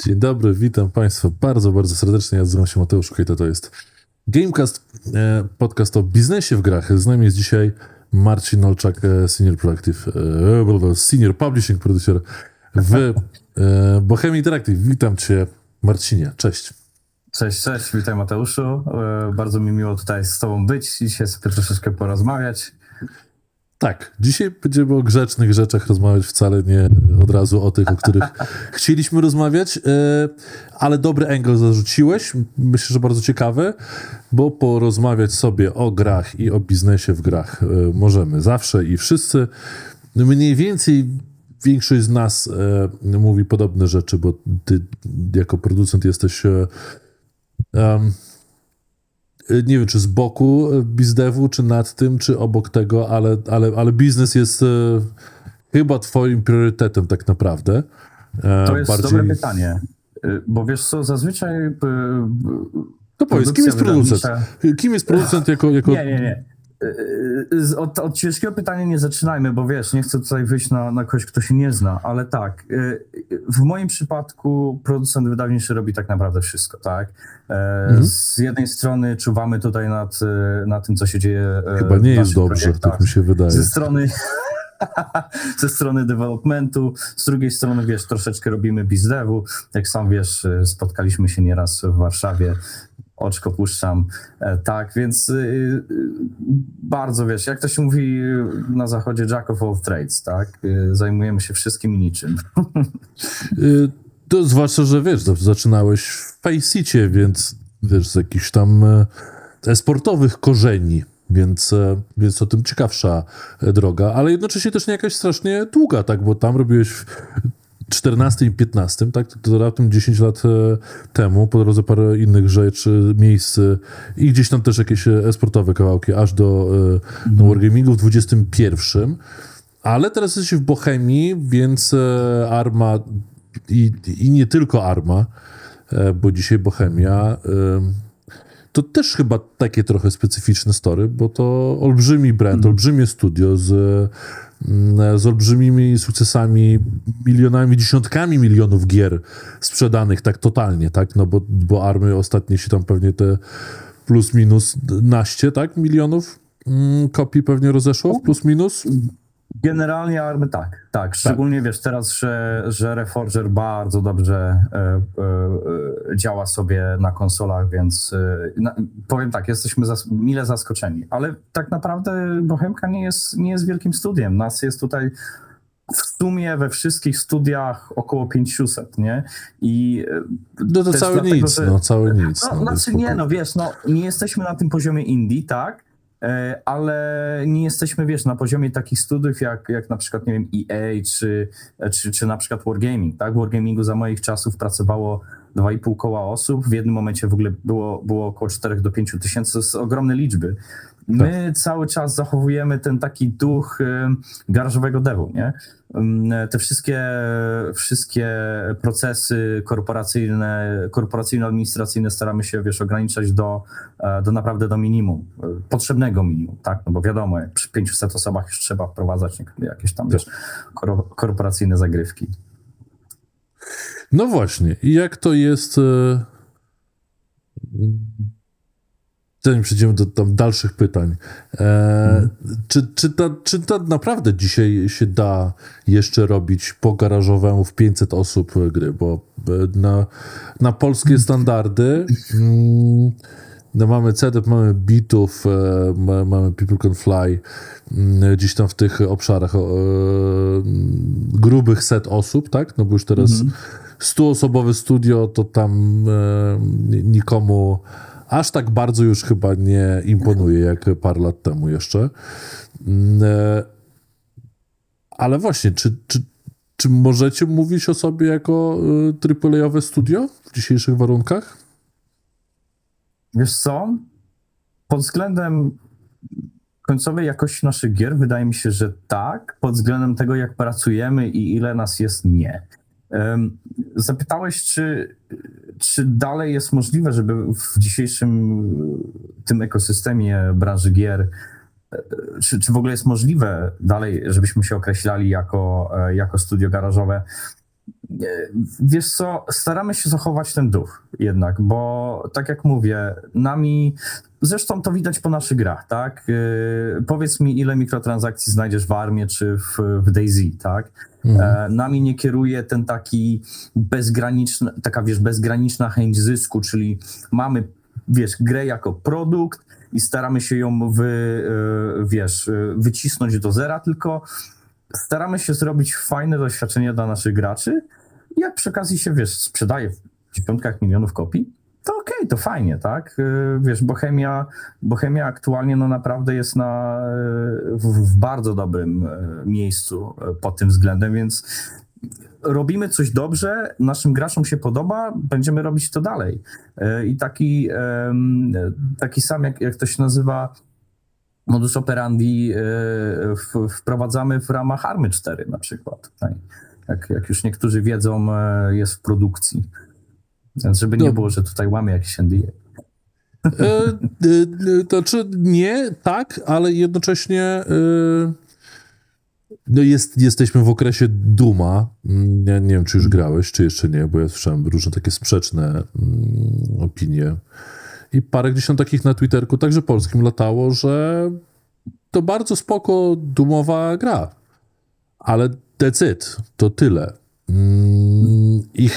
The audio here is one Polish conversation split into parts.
Dzień dobry, witam Państwa bardzo, bardzo serdecznie. Ja nazywam się Mateusz Kojta, to jest Gamecast, podcast o biznesie w grach. Z nami jest dzisiaj Marcin Olczak, Senior Publishing Producer w Bohemia Interactive. Witam Cię, Marcinie, cześć. Cześć, witaj Mateuszu. Bardzo mi miło tutaj z Tobą być, dzisiaj sobie troszeczkę porozmawiać. Tak, dzisiaj będziemy o grzecznych rzeczach rozmawiać, wcale nie od razu o tych, o których chcieliśmy rozmawiać, ale dobry angle zarzuciłeś, myślę, że bardzo ciekawy, bo porozmawiać sobie o grach i o biznesie w grach możemy zawsze i wszyscy. Mniej więcej większość z nas mówi podobne rzeczy, bo ty jako producent jesteś... nie wiem, czy z boku bizdevu, czy nad tym, czy obok tego, ale biznes jest chyba twoim priorytetem tak naprawdę. To jest dobre pytanie, bo wiesz co, zazwyczaj... To powiedz, kim jest producent? Kim jest producent jako... Nie. Od ciężkiego pytania nie zaczynajmy, bo wiesz, nie chcę tutaj wyjść na kogoś, kto się nie zna, ale tak, w moim przypadku producent wydawniczy robi tak naprawdę wszystko, tak? Z jednej strony czuwamy tutaj nad tym, co się dzieje. Chyba nie jest dobrze, tak mi się wydaje. Ze strony developmentu, z drugiej strony, wiesz, troszeczkę robimy bizdevu, jak sam wiesz, spotkaliśmy się nieraz w Warszawie, oczko puszczam, tak, więc bardzo, wiesz, jak to się mówi na zachodzie, jack of all trades, tak, zajmujemy się wszystkim i niczym. To zwłaszcza, że wiesz, zaczynałeś w Faceicie, więc wiesz, z jakichś tam sportowych korzeni, więc o tym ciekawsza droga, ale jednocześnie też nie jakaś strasznie długa, tak, bo tam robiłeś w 14 i 15, tak, to raptem 10 lat temu, po drodze parę innych rzeczy, miejsc i gdzieś tam też jakieś sportowe kawałki, aż do Wargamingu w 21, ale teraz jesteś w Bohemii, więc Arma i nie tylko Arma, bo dzisiaj Bohemia to też chyba takie trochę specyficzne story, bo to olbrzymi brand, olbrzymie studio z olbrzymimi sukcesami, milionami, dziesiątkami milionów gier sprzedanych tak totalnie, tak? No bo Army ostatnio się tam pewnie te plus minus naście, tak? Milionów kopii pewnie rozeszło, plus minus. Generalnie Army tak. Szczególnie wiesz teraz, że Reforger bardzo dobrze działa sobie na konsolach, więc powiem tak, jesteśmy mile zaskoczeni, ale tak naprawdę Bohemka nie jest wielkim studiem. Nas jest tutaj w sumie we wszystkich studiach około 500, nie? I no to całe nic, całe nic. Nie jesteśmy na tym poziomie indie, tak? Ale nie jesteśmy, wiesz, na poziomie takich studiów jak na przykład, nie wiem, EA czy na przykład Wargaming, tak? W Wargamingu za moich czasów pracowało 2,5 koła osób, w jednym momencie w ogóle było około 4 do 5 tysięcy, to są ogromne liczby. My cały czas zachowujemy ten taki duch garażowego devu, nie? Te wszystkie procesy korporacyjno-administracyjne staramy się, wiesz, ograniczać do naprawdę do minimum, potrzebnego minimum, tak? No bo wiadomo, przy 500 osobach już trzeba wprowadzać jakieś tam, wiesz, korporacyjne zagrywki. No właśnie, i jak to jest... Zanim przejdziemy do tam dalszych pytań, czy to naprawdę dzisiaj się da jeszcze robić po garażowemu w 500 osób gry, bo na polskie standardy mamy CDEP, mamy Bitów, mamy People Can Fly, gdzieś tam w tych obszarach grubych set osób, tak? No bo już teraz 100-osobowe studio to tam nikomu aż tak bardzo już chyba nie imponuje, jak parę lat temu jeszcze. Ale właśnie, czy możecie mówić o sobie jako AAA-owe studio w dzisiejszych warunkach? Wiesz co? Pod względem końcowej jakości naszych gier wydaje mi się, że tak. Pod względem tego, jak pracujemy i ile nas jest, nie. Zapytałeś, czy dalej jest możliwe, żeby w dzisiejszym tym ekosystemie branży gier, czy w ogóle jest możliwe dalej, żebyśmy się określali jako studio garażowe? Wiesz co, staramy się zachować ten duch jednak, bo tak jak mówię, zresztą to widać po naszych grach, tak? Powiedz mi, ile mikrotransakcji znajdziesz w ARMie czy w DayZ, tak? Nami nie kieruje ten taki bezgraniczna chęć zysku, czyli mamy, grę jako produkt i staramy się ją wycisnąć do zera, tylko staramy się zrobić fajne doświadczenie dla naszych graczy i jak przy okazji się, sprzedaje w dziesiątkach milionów kopii, to okej, to fajnie, tak? Bohemia aktualnie naprawdę jest w bardzo dobrym miejscu pod tym względem, więc robimy coś dobrze, naszym graczom się podoba, będziemy robić to dalej. I taki sam, jak to się nazywa, modus operandi wprowadzamy w ramach Army 4 na przykład. Tak? Jak już niektórzy wiedzą, jest w produkcji. Więc żeby nie było, że tutaj łamie jakieś NDA. To czy nie, tak, ale jednocześnie jesteśmy w okresie Duma. Ja nie wiem, czy już grałeś, czy jeszcze nie, bo ja słyszałem różne takie sprzeczne opinie. I parę gdzieś tam takich na Twitterku, także polskim, latało, że to bardzo spoko dumowa gra. Ale that's it. To tyle. I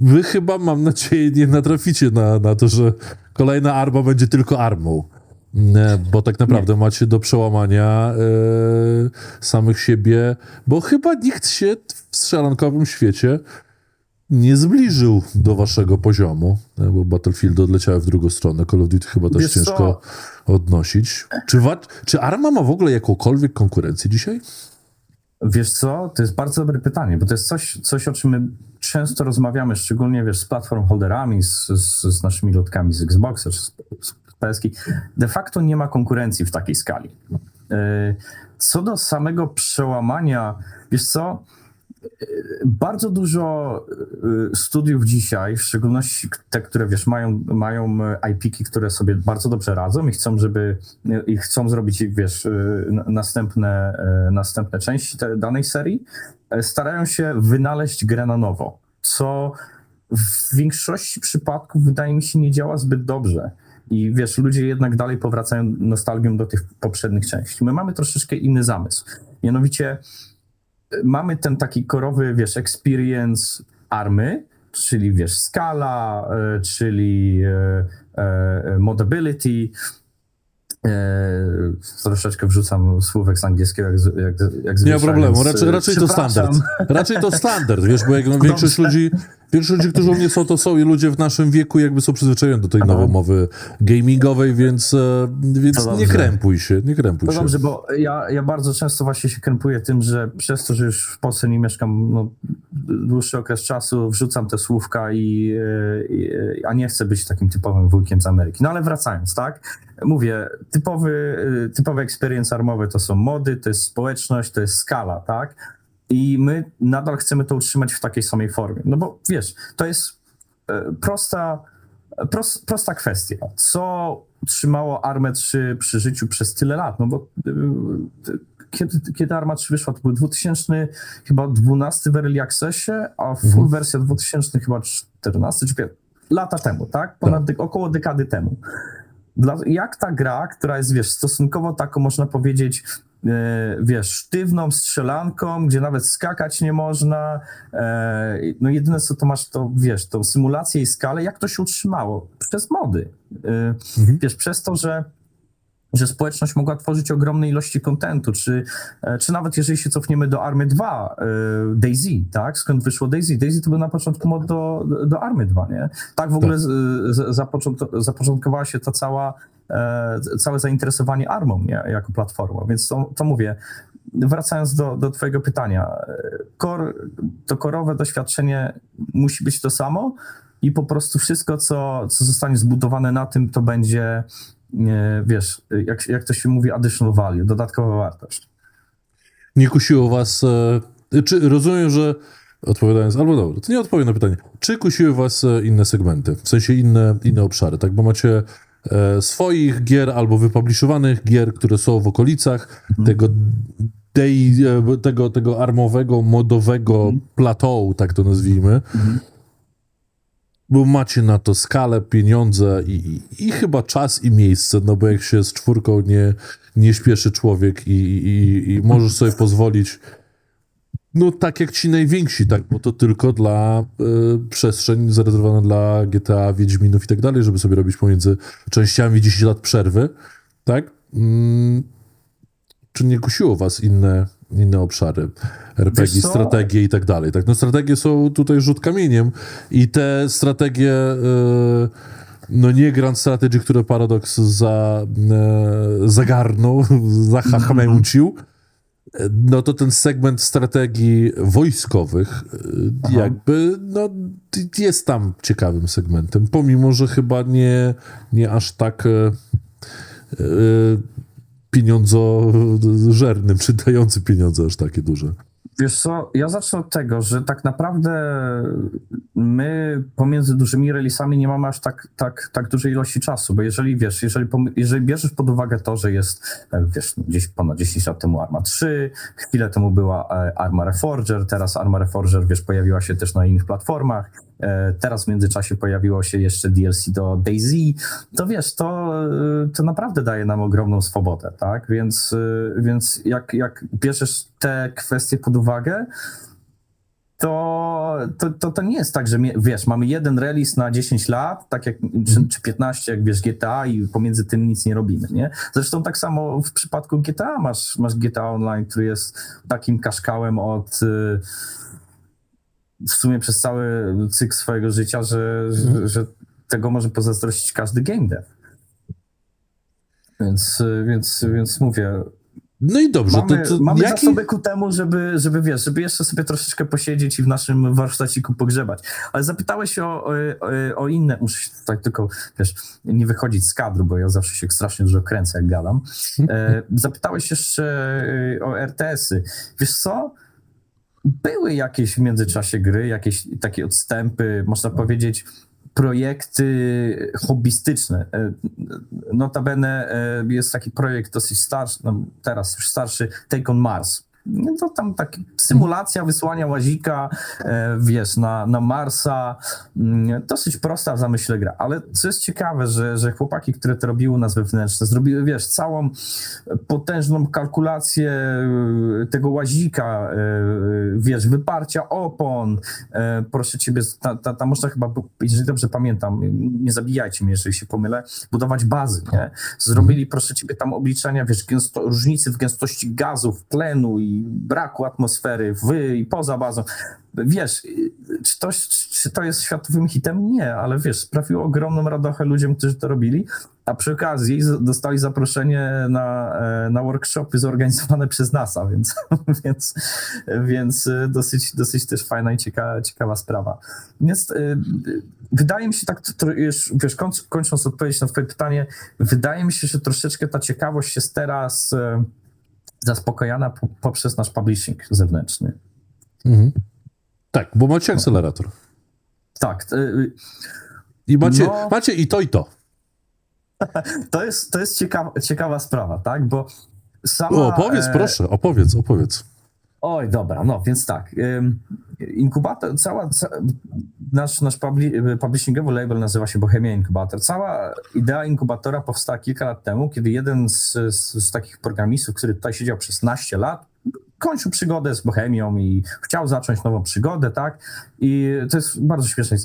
wy chyba, mam nadzieję, nie natraficie na to, że kolejna arma będzie tylko armą. Bo tak naprawdę macie do przełamania samych siebie, bo chyba nikt się w strzelankowym świecie nie zbliżył do waszego poziomu, bo Battlefield odleciały w drugą stronę, Call of Duty chyba też ciężko odnosić. Czy Arma ma w ogóle jakąkolwiek konkurencję dzisiaj? Wiesz co, to jest bardzo dobre pytanie, bo to jest coś o czym my często rozmawiamy, szczególnie z platform holderami, z naszymi lotkami z Xboxa czy z PS-ki. De facto nie ma konkurencji w takiej skali. Co do samego przełamania, wiesz co, bardzo dużo studiów dzisiaj, w szczególności te, które mają IP-ki, które sobie bardzo dobrze radzą i chcą zrobić, następne części danej serii, starają się wynaleźć grę na nowo, co w większości przypadków wydaje mi się nie działa zbyt dobrze. I ludzie jednak dalej powracają nostalgią do tych poprzednich części. My mamy troszeczkę inny zamysł. Mianowicie mamy ten taki korowy, experience army, czyli skala, czyli modability. Troszeczkę wrzucam słówek z angielskiego, jak zwykle. Nie ma problemu, raczej to standard. Raczej to standard, bo jak większość ludzi, którzy u mnie są, to są i ludzie w naszym wieku są przyzwyczajeni do tej nowomowy gamingowej, więc nie krępuj się. To dobrze, bo ja bardzo często właśnie się krępuję tym, że przez to, że już w Polsce nie mieszkam dłuższy okres czasu, wrzucam te słówka a nie chcę być takim typowym wujkiem z Ameryki. No ale wracając, tak? Mówię, typowe experience armowe to są mody, to jest społeczność, to jest skala, tak? I my nadal chcemy to utrzymać w takiej samej formie. No bo to jest prosta kwestia. Co trzymało Armę 3 przy życiu przez tyle lat? No bo kiedy Arma 3 wyszła, to był 2012 w Early Accessie, a full wersja 2014 czy 5 lata temu, tak? Około dekady temu. Jak ta gra, która jest, stosunkowo taką, można powiedzieć, sztywną strzelanką, gdzie nawet skakać nie można, no jedyne co to masz, to tą symulację i skalę, jak to się utrzymało? Przez mody. Przez to, że społeczność mogła tworzyć ogromne ilości kontentu, czy nawet jeżeli się cofniemy do Army 2, DayZ, tak? Skąd wyszło DayZ? DayZ to był na początku mod do Army 2, nie? Tak w ogóle zapoczątkowała się ta całe zainteresowanie Armą, nie? Jako platformą, więc to mówię. Wracając do twojego pytania, to korowe doświadczenie musi być to samo i po prostu wszystko, co zostanie zbudowane na tym, to będzie, jak to się mówi, additional value, dodatkowa wartość. Nie kusiło was, czy rozumiem, że odpowiadając, albo dobra, to nie odpowiem na pytanie, czy kusiły was inne segmenty, w sensie inne obszary, tak, bo macie swoich gier albo wypubliszowanych gier, które są w okolicach tego tego armowego, modowego plateau, tak to nazwijmy, bo macie na to skalę, pieniądze i chyba czas i miejsce, no bo jak się z 4 nie śpieszy człowiek i możesz sobie pozwolić, no tak jak ci najwięksi, tak, bo to tylko dla przestrzeń zarezerwowana dla GTA, Wiedźminów i tak dalej, żeby sobie robić pomiędzy częściami 10 lat przerwy, tak? Czy nie kusiło was inne obszary? RPG, strategie i tak dalej. Tak? No strategie są tutaj rzut kamieniem i te strategie, no nie Grand Strategy, które Paradox zagarnął, zachmęcił, no to ten segment strategii wojskowych jakby, no jest tam ciekawym segmentem, pomimo, że chyba nie aż tak pieniądzożernym, czy dający pieniądze aż takie duże. Wiesz co, ja zacznę od tego, że tak naprawdę my pomiędzy dużymi releasami nie mamy aż tak dużej ilości czasu, bo jeżeli bierzesz pod uwagę to, że jest, wiesz, gdzieś ponad 10 lat temu Arma 3, chwilę temu była Arma Reforger, teraz Arma Reforger, wiesz, pojawiła się też na innych platformach, teraz w międzyczasie pojawiło się jeszcze DLC do DayZ, to wiesz, to naprawdę daje nam ogromną swobodę, tak? Więc jak bierzesz te kwestie pod uwagę, to nie jest tak, że wiesz, mamy jeden release na 10 lat, tak jak, czy 15, jak wiesz, GTA i pomiędzy tym nic nie robimy, nie? Zresztą tak samo w przypadku GTA masz GTA Online, który jest takim kaszkałem od w sumie przez cały cykl swojego życia, że tego może pozazdrościć każdy game dev. Więc mówię, no i dobrze. Mamy zasoby ku temu, żeby wiesz, żeby jeszcze sobie troszeczkę posiedzieć i w naszym warsztaciku pogrzebać. Ale zapytałeś o inne, muszę się tutaj tylko, wiesz, nie wychodzić z kadru, bo ja zawsze się strasznie dużo kręcę, jak gadam. Zapytałeś jeszcze o RTS-y. Wiesz co? Były jakieś w międzyczasie gry, jakieś takie odstępy, można powiedzieć, projekty hobbystyczne. Notabene jest taki projekt dosyć starszy, no teraz już starszy, Take on Mars. No to tam taka symulacja wysłania łazika, wiesz, na Marsa. Dosyć prosta w zamyśle gra. Ale co jest ciekawe, że chłopaki, które to robiły u nas wewnętrzne, zrobiły, wiesz, całą potężną kalkulację tego łazika, wiesz, wyparcia opon. Proszę ciebie, tam można chyba, jeżeli dobrze pamiętam, nie zabijajcie mnie, jeżeli się pomylę, budować bazy, nie? Zrobili, proszę ciebie, tam obliczenia, wiesz, różnicy w gęstości gazów, tlenu i braku atmosfery i poza bazą. Wiesz, czy to jest światowym hitem? Nie, ale wiesz, sprawiło ogromną radochę ludziom, którzy to robili, a przy okazji dostali zaproszenie na workshopy zorganizowane przez NASA, więc dosyć też fajna i ciekawa sprawa. Więc wydaje mi się, tak już, wiesz, kończąc odpowiedź na twoje pytanie, wydaje mi się, że troszeczkę ta ciekawość jest teraz zaspokojona poprzez nasz publishing zewnętrzny. Tak, bo macie akcelerator. Tak. I macie i to, i to. To jest ciekawa sprawa, tak? Bo sama... Opowiedz, proszę, opowiedz. Oj, dobra, no więc tak. Inkubator, nasz publishingowy label nazywa się Bohemia Inkubator. Cała idea inkubatora powstała kilka lat temu, kiedy jeden z takich programistów, który tutaj siedział przez 15 lat, kończył przygodę z Bohemią i chciał zacząć nową przygodę, tak? I to jest bardzo śmieszne.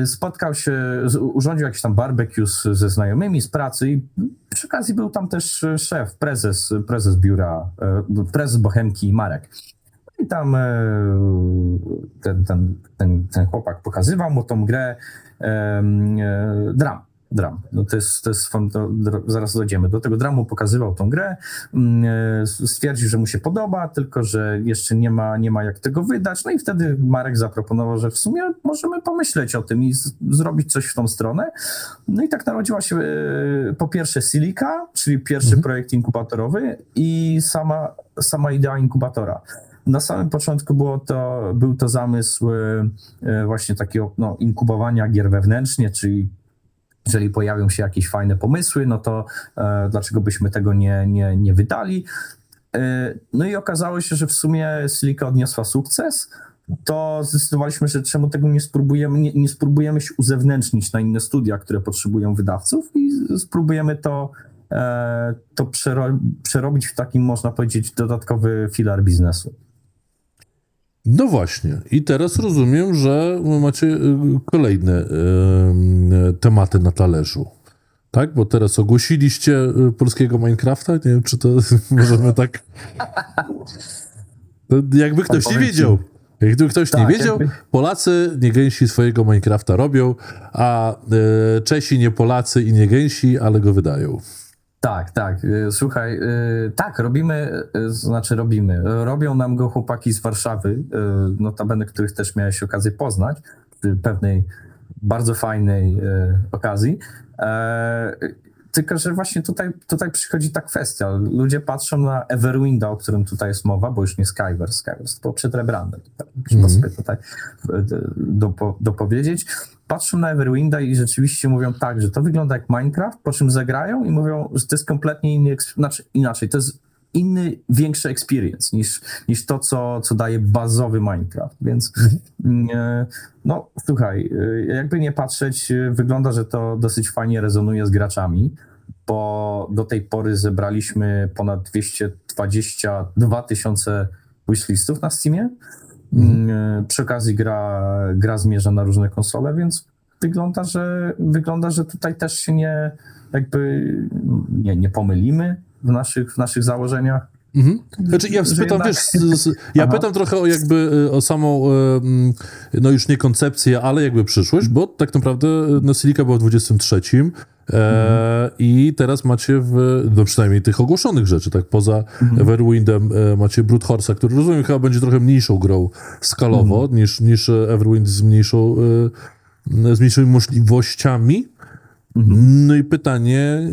Spotkał się, urządził jakiś tam barbecue ze znajomymi z pracy i przy okazji był tam też szef, prezes biura, prezes Bohemki Marek. I tam ten chłopak pokazywał mu tą grę Dram. No zaraz dojdziemy. Do tego Dramu pokazywał tą grę, stwierdził, że mu się podoba, tylko że jeszcze nie ma jak tego wydać. No i wtedy Marek zaproponował, że w sumie możemy pomyśleć o tym i zrobić coś w tą stronę. No i tak narodziła się po pierwsze Silica, czyli pierwszy projekt inkubatorowy i sama idea inkubatora. Na samym początku był to zamysł właśnie takiego inkubowania gier wewnętrznie, czyli jeżeli pojawią się jakieś fajne pomysły, no to dlaczego byśmy tego nie wydali? No i okazało się, że w sumie Silika odniosła sukces, to zdecydowaliśmy, że czemu tego nie spróbujemy się uzewnętrznić na inne studia, które potrzebują wydawców i spróbujemy to przerobić w takim, można powiedzieć, dodatkowy filar biznesu. No właśnie. I teraz rozumiem, że macie kolejne tematy na talerzu. Tak? Bo teraz ogłosiliście polskiego Minecrafta. Nie wiem, czy to możemy tak... To jakby ktoś nie wiedział. Jakby ktoś nie wiedział, Polacy nie gęsi swojego Minecrafta robią, a Czesi nie Polacy i nie gęsi, ale go wydają. Tak. Słuchaj, tak, robimy. Robią nam go chłopaki z Warszawy, notabene, których też miałeś okazję poznać przy pewnej bardzo fajnej okazji. Tylko że właśnie tutaj przychodzi ta kwestia. Ludzie patrzą na Everwinda, o którym tutaj jest mowa, bo już nie Skyward. Skyward to było przed rebrandem. Można sobie tutaj dopowiedzieć. Patrzą na Everwinda i rzeczywiście mówią tak, że to wygląda jak Minecraft, po czym zagrają i mówią, że to jest kompletnie inny, inaczej, to jest inny, większy experience niż to, co daje bazowy Minecraft, więc no słuchaj, jakby nie patrzeć, wygląda, że to dosyć fajnie rezonuje z graczami, bo do tej pory zebraliśmy ponad 222 000 wishlistów na Steamie. Przy okazji gra zmierza na różne konsole, więc wygląda, że tutaj też się nie pomylimy w naszych założeniach. Znaczy ja spytam, pytam trochę o samą, no już nie koncepcję, ale jakby przyszłość, bo tak naprawdę Silika była w 23 i teraz macie no przynajmniej tych ogłoszonych rzeczy, tak, poza Everwindem macie Brute Horse'a, który rozumiem chyba będzie trochę mniejszą grą skalowo niż Everwind z mniejszymi możliwościami. No i pytanie,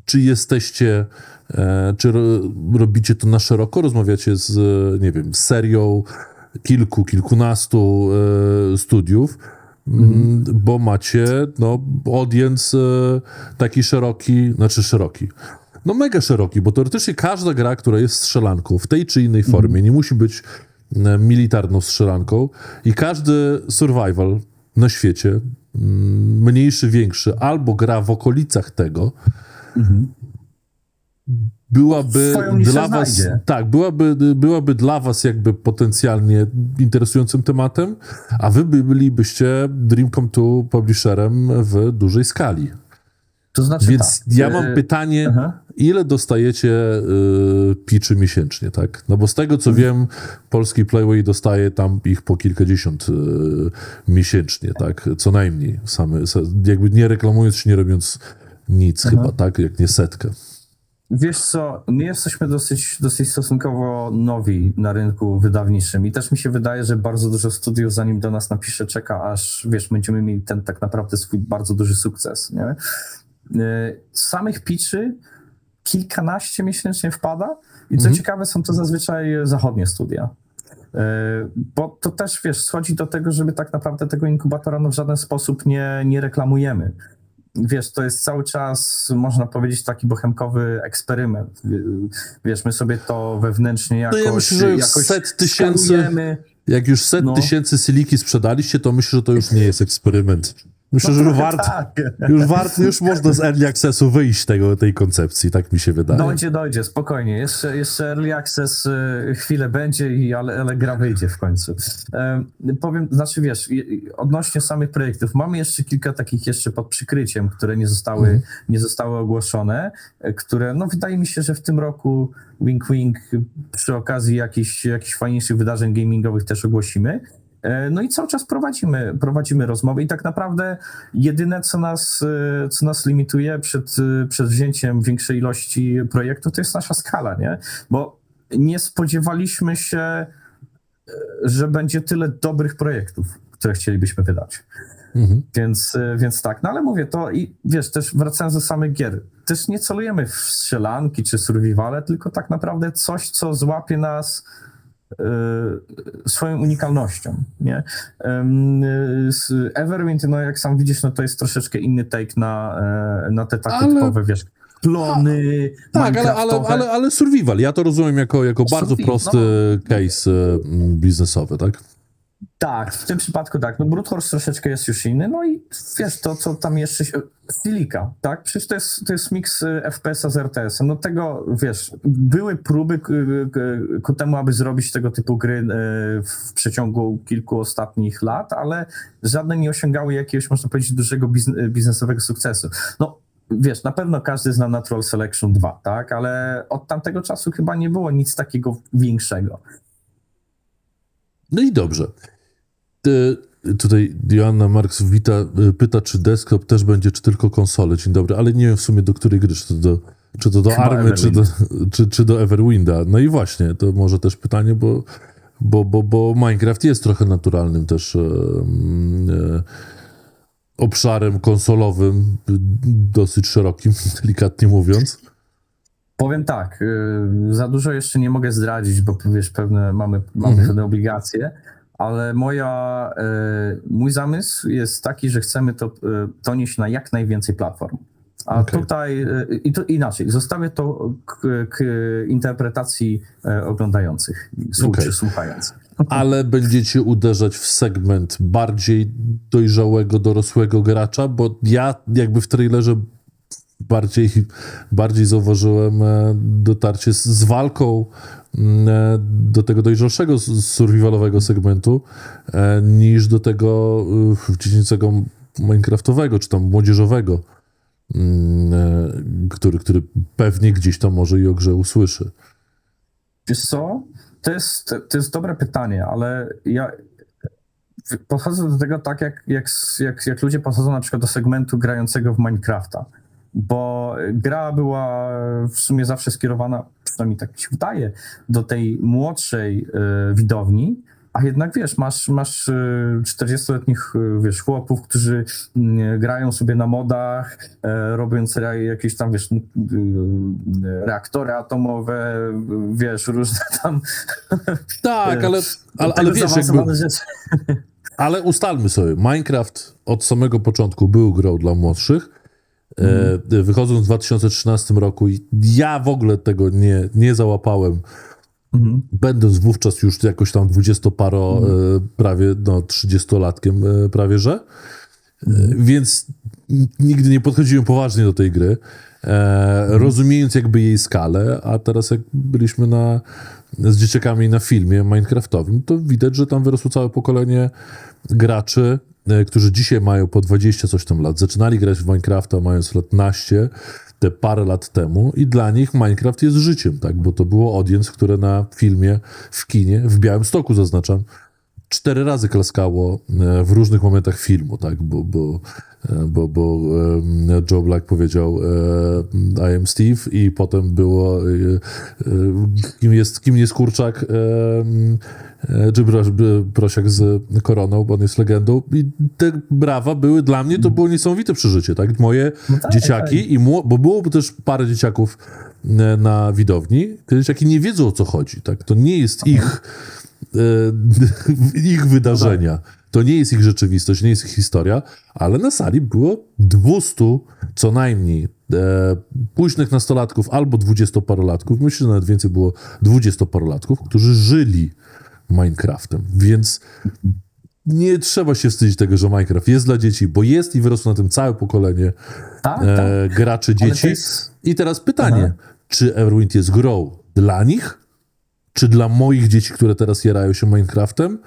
czy jesteście, czy robicie to na szeroko, rozmawiacie z, nie wiem, z serią kilkunastu studiów, bo macie, no, audience taki szeroki, no mega szeroki, bo teoretycznie każda gra, która jest strzelanką w tej czy innej formie, nie musi być militarną strzelanką i każdy survival na świecie, mniejszy, większy, albo gra w okolicach tego, byłaby dla was, tak, byłaby dla was jakby potencjalnie interesującym tematem, a wy bylibyście Dream Come True publisherem w dużej skali. To znaczy więc ja mam pytanie, ile dostajecie pitchy miesięcznie, tak? No bo z tego, co wiem, polski Playway dostaje tam ich po kilkadziesiąt miesięcznie, tak? Co najmniej. Jakby nie reklamując się, nie robiąc nic chyba, tak? Jak nie setkę. Wiesz co, my jesteśmy dosyć stosunkowo nowi na rynku wydawniczym i też mi się wydaje, że bardzo dużo studiów, zanim do nas napisze, czeka, aż wiesz, będziemy mieli ten tak naprawdę swój bardzo duży sukces, nie? Samych pitchy kilkanaście miesięcznie wpada i co ciekawe, są to zazwyczaj zachodnie studia. Bo to też, wiesz, schodzi do tego, żeby tak naprawdę tego inkubatora w żaden sposób nie reklamujemy. Wiesz, to jest cały czas, można powiedzieć, taki bohemkowy eksperyment. Wiesz, my sobie to wewnętrznie jakoś... No ja myślę, że jak już set tysięcy Siliki sprzedaliście, to myślę, że to już nie jest eksperyment. Myślę, że już można z Early Accessu wyjść tej koncepcji, tak mi się wydaje. Dojdzie, spokojnie. Jeszcze Early Access chwilę będzie, ale gra wyjdzie w końcu. Powiem, znaczy wiesz, odnośnie samych projektów, mamy jeszcze kilka takich jeszcze pod przykryciem, które nie zostały ogłoszone, które, no wydaje mi się, że w tym roku wink przy okazji jakichś fajniejszych wydarzeń gamingowych też ogłosimy. No i cały czas prowadzimy rozmowy i tak naprawdę jedyne, co nas limituje przed wzięciem większej ilości projektów, to jest nasza skala, nie? Bo nie spodziewaliśmy się, że będzie tyle dobrych projektów, które chcielibyśmy wydać. Więc tak, no ale mówię to i wiesz, też wracając do samych gier, też nie celujemy w strzelanki czy survivale, tylko tak naprawdę coś, co złapie nas swoją unikalnością, nie? Everwind, no jak sam widzisz, no to jest troszeczkę inny take na te takie typowe, wiesz, klony Tak, minecraftowe. ale survival. Ja to rozumiem jako bardzo Survival, prosty case biznesowy, tak? Tak, w tym przypadku tak. No Brute Force troszeczkę jest już inny, no i wiesz, to co tam jeszcze się... Stilika, tak? Przecież to jest miks FPS-a z RTS-em. No tego, wiesz, były próby ku temu, aby zrobić tego typu gry w przeciągu kilku ostatnich lat, ale żadne nie osiągały jakiegoś, można powiedzieć, dużego biznesowego sukcesu. No, wiesz, na pewno każdy zna Natural Selection 2, tak? Ale od tamtego czasu chyba nie było nic takiego większego. No i dobrze. Tutaj Joanna Marks pyta, czy desktop też będzie, czy tylko konsole. Dzień dobry, ale nie wiem w sumie do której gry, czy to do Chyba Army, czy do Everwinda. No i właśnie, to może też pytanie, bo Minecraft jest trochę naturalnym też obszarem konsolowym, dosyć szerokim, delikatnie mówiąc. Powiem tak, za dużo jeszcze nie mogę zdradzić, bo wiesz, mamy pewne obligacje, ale mój zamysł jest taki, że chcemy to nieść na jak najwięcej platform. A tutaj, to inaczej, zostawię to k interpretacji oglądających, słuchających. Ale będziecie uderzać w segment bardziej dojrzałego, dorosłego gracza, bo ja jakby w trailerze bardziej zauważyłem dotarcie z walką do tego dojrzalszego survivalowego segmentu niż do tego dziecięcego minecraftowego, czy tam młodzieżowego, który pewnie gdzieś tam może i o grze usłyszy. Wiesz co? To jest dobre pytanie, ale ja podchodzę do tego tak, jak ludzie podchodzą na przykład do segmentu grającego w Minecrafta, bo gra była w sumie zawsze skierowana, przynajmniej tak mi się wydaje, do tej młodszej widowni, a jednak wiesz, masz 40-letnich wiesz, chłopów, którzy grają sobie na modach, robiąc jakieś tam wiesz, reaktory atomowe, wiesz, różne tam... Tak, ale wiesz, jakby... rzeczy. Ale ustalmy sobie, Minecraft od samego początku był grą dla młodszych, wychodząc w 2013 roku i ja w ogóle tego nie załapałem, będąc wówczas już jakoś tam 20-paro, prawie 30-latkiem prawie, że. Więc nigdy nie podchodziłem poważnie do tej gry, rozumiejąc jakby jej skalę, a teraz jak byliśmy z dzieciakami na filmie minecraftowym, to widać, że tam wyrosło całe pokolenie graczy, którzy dzisiaj mają po 20 coś tam lat. Zaczynali grać w Minecrafta mając lat naście, te parę lat temu i dla nich Minecraft jest życiem, tak? Bo to było audience, które na filmie, w kinie, w Białymstoku zaznaczam, 4 razy klaskało w różnych momentach filmu, tak? Bo Joe Black powiedział I am Steve i potem było kim jest kurczak, czy prosiak z koroną, bo on jest legendą. I te brawa były dla mnie, to było niesamowite przeżycie, tak? Moje dzieciaki, bo było też parę dzieciaków na widowni, te dzieciaki nie wiedzą, o co chodzi, tak? To nie jest ich wydarzenia. To nie jest ich rzeczywistość, nie jest ich historia, ale na sali było 200 co najmniej późnych nastolatków albo 20-parolatków, myślę, że nawet więcej było 20-parolatków, którzy żyli Minecraftem, więc nie trzeba się wstydzić tego, że Minecraft jest dla dzieci, bo jest i wyrosło na tym całe pokolenie graczy dzieci. I teraz pytanie, czy Everwind jest grą dla nich, czy dla moich dzieci, które teraz jarają się Minecraftem?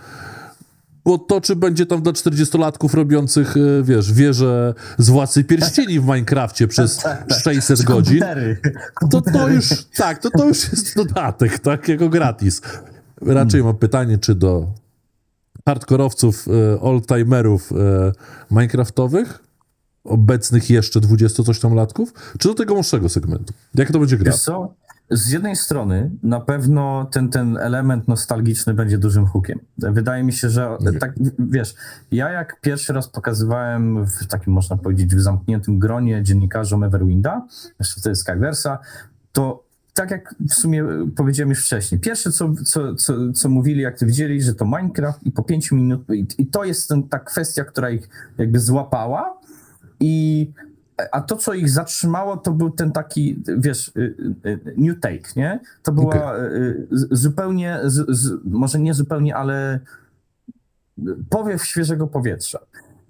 Bo to, czy będzie tam dla 40-latków robiących, wiesz, wieżę z Władcy Pierścieni w Minecrafcie przez 600 godzin, to już jest dodatek, tak, jako gratis. Raczej mam pytanie, czy do hardkorowców, oldtimerów minecraftowych, obecnych jeszcze 20 coś tam latków, czy do tego młodszego segmentu? Jak to będzie gra? Wiesz co? Z jednej strony na pewno ten element nostalgiczny będzie dużym hookiem. Wydaje mi się, że tak, wiesz, ja jak pierwszy raz pokazywałem w takim, można powiedzieć, w zamkniętym gronie dziennikarzom Everwinda, jeszcze wtedy Skyversa, to tak jak w sumie powiedziałem już wcześniej, pierwsze co mówili, jak to widzieli, że to Minecraft i po 5 minut, i to jest ta kwestia, która ich jakby złapała i A to, co ich zatrzymało, to był ten taki, wiesz, new take, nie? To była zupełnie, może nie zupełnie, ale powiew świeżego powietrza.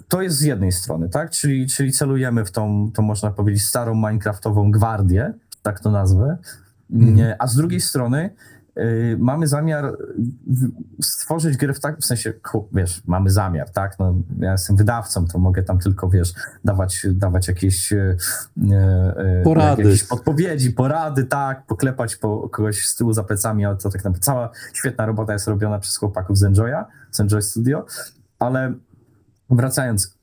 To jest z jednej strony, tak? Czyli celujemy w tą, można powiedzieć, starą Minecraftową gwardię, tak to nazwę. A z drugiej strony mamy zamiar stworzyć grę w sensie, wiesz, mamy zamiar, tak? No, ja jestem wydawcą, to mogę tam tylko, wiesz, dawać jakieś porady. Jakieś podpowiedzi, porady, tak, poklepać kogoś z tyłu za plecami, ale to tak naprawdę cała świetna robota jest robiona przez chłopaków z Enjoy Studio, ale wracając,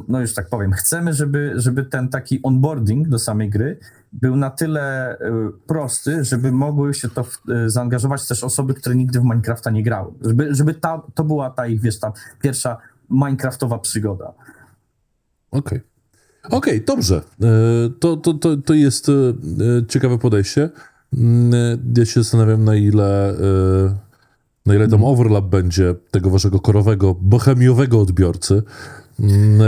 no już tak powiem, chcemy, żeby ten taki onboarding do samej gry był na tyle prosty, żeby mogły się to zaangażować też osoby, które nigdy w Minecrafta nie grały. Żeby to była ta ich, wiesz, ta pierwsza Minecraftowa przygoda. Okej, dobrze. To jest ciekawe podejście. Ja się zastanawiam, na ile tam overlap będzie tego waszego korowego, bohemiowego odbiorcy,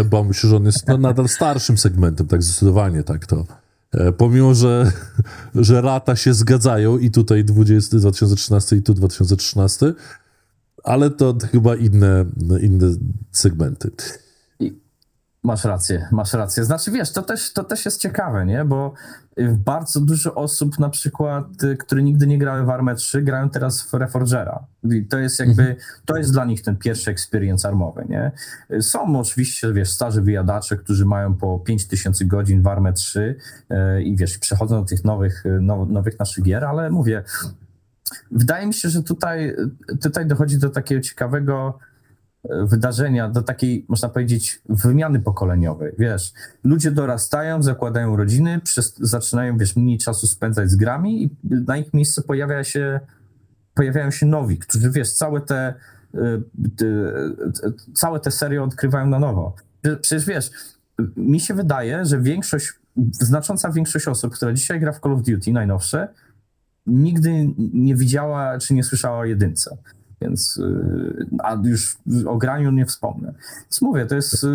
bo myślę, że on jest nadal starszym segmentem, tak zdecydowanie, tak to. Pomimo, że lata się zgadzają i tutaj 2013 i tu 2013, ale to chyba inne segmenty. Masz rację. Znaczy, wiesz, to też jest ciekawe, nie? Bo bardzo dużo osób, na przykład, które nigdy nie grały w Armę 3, grają teraz w Reforgera. I to jest jakby, to jest dla nich ten pierwszy experience armowy, nie? Są oczywiście, wiesz, starzy wyjadacze, którzy mają po 5000 godzin w Armę 3 i wiesz, przechodzą do tych nowych naszych gier, ale mówię, wydaje mi się, że tutaj dochodzi do takiego ciekawego wydarzenia, do takiej, można powiedzieć, wymiany pokoleniowej, wiesz, ludzie dorastają, zakładają rodziny, zaczynają, wiesz, mniej czasu spędzać z grami i na ich miejsce pojawiają się nowi, którzy, wiesz, całe te serie odkrywają na nowo. Przecież, wiesz, mi się wydaje, że znacząca większość osób, która dzisiaj gra w Call of Duty najnowsze, nigdy nie widziała, czy nie słyszała o jedynce. Więc, a już o graniu nie wspomnę. Więc mówię, to jest,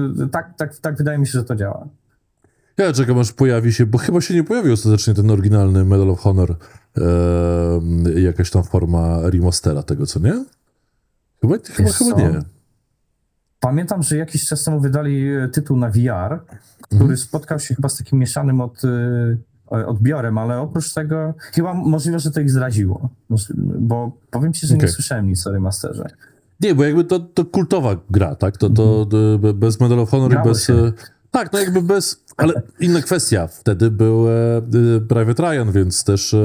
tak wydaje mi się, że to działa. Ja czekam, aż pojawi się, bo chyba się nie pojawił ostatecznie ten oryginalny Medal of Honor, jakaś tam forma remastera tego, co nie? Chyba nie. Pamiętam, że jakiś czas temu wydali tytuł na VR, który spotkał się chyba z takim mieszanym odbiorem, ale oprócz tego chyba możliwe, że to ich zraziło, bo powiem ci, że nie słyszałem nic o remasterze. Nie, bo jakby to kultowa gra, tak? To bez Medal of Honor i bez... Tak, no jakby bez... Ale inna kwestia. Wtedy był Private Ryan, więc też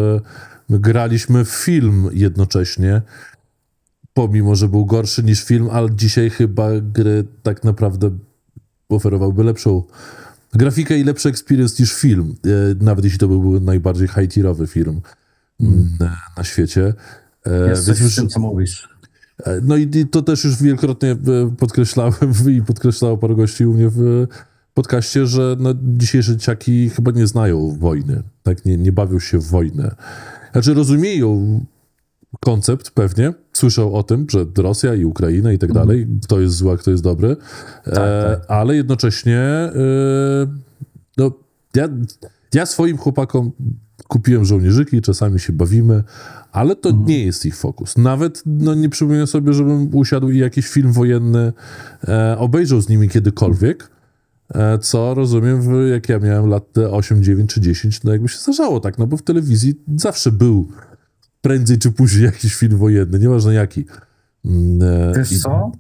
graliśmy w film jednocześnie, pomimo, że był gorszy niż film, ale dzisiaj chyba gry tak naprawdę oferowałby lepszą grafikę i lepszy experience niż film, nawet jeśli to był najbardziej high-tierowy film na świecie. Jest coś w tym, co mówisz. No i to też już wielokrotnie podkreślałem i podkreślało paru gości u mnie w podcaście, że no, dzisiejsze dzieciaki chyba nie znają wojny, tak? Nie bawią się w wojnę. Znaczy rozumieją koncept pewnie, słyszał o tym, że Rosja i Ukraina i tak dalej, kto jest zły, a kto jest dobry, ale jednocześnie no, ja swoim chłopakom kupiłem żołnierzyki, czasami się bawimy, ale to nie jest ich fokus. Nawet nie przypominam sobie, żebym usiadł i jakiś film wojenny obejrzał z nimi kiedykolwiek, co rozumiem, jak ja miałem lat 8, 9 czy 10, no jakby się zdarzało tak, no bo w telewizji zawsze był prędzej czy później jakiś film wojenny, nieważne jaki. Wiesz co?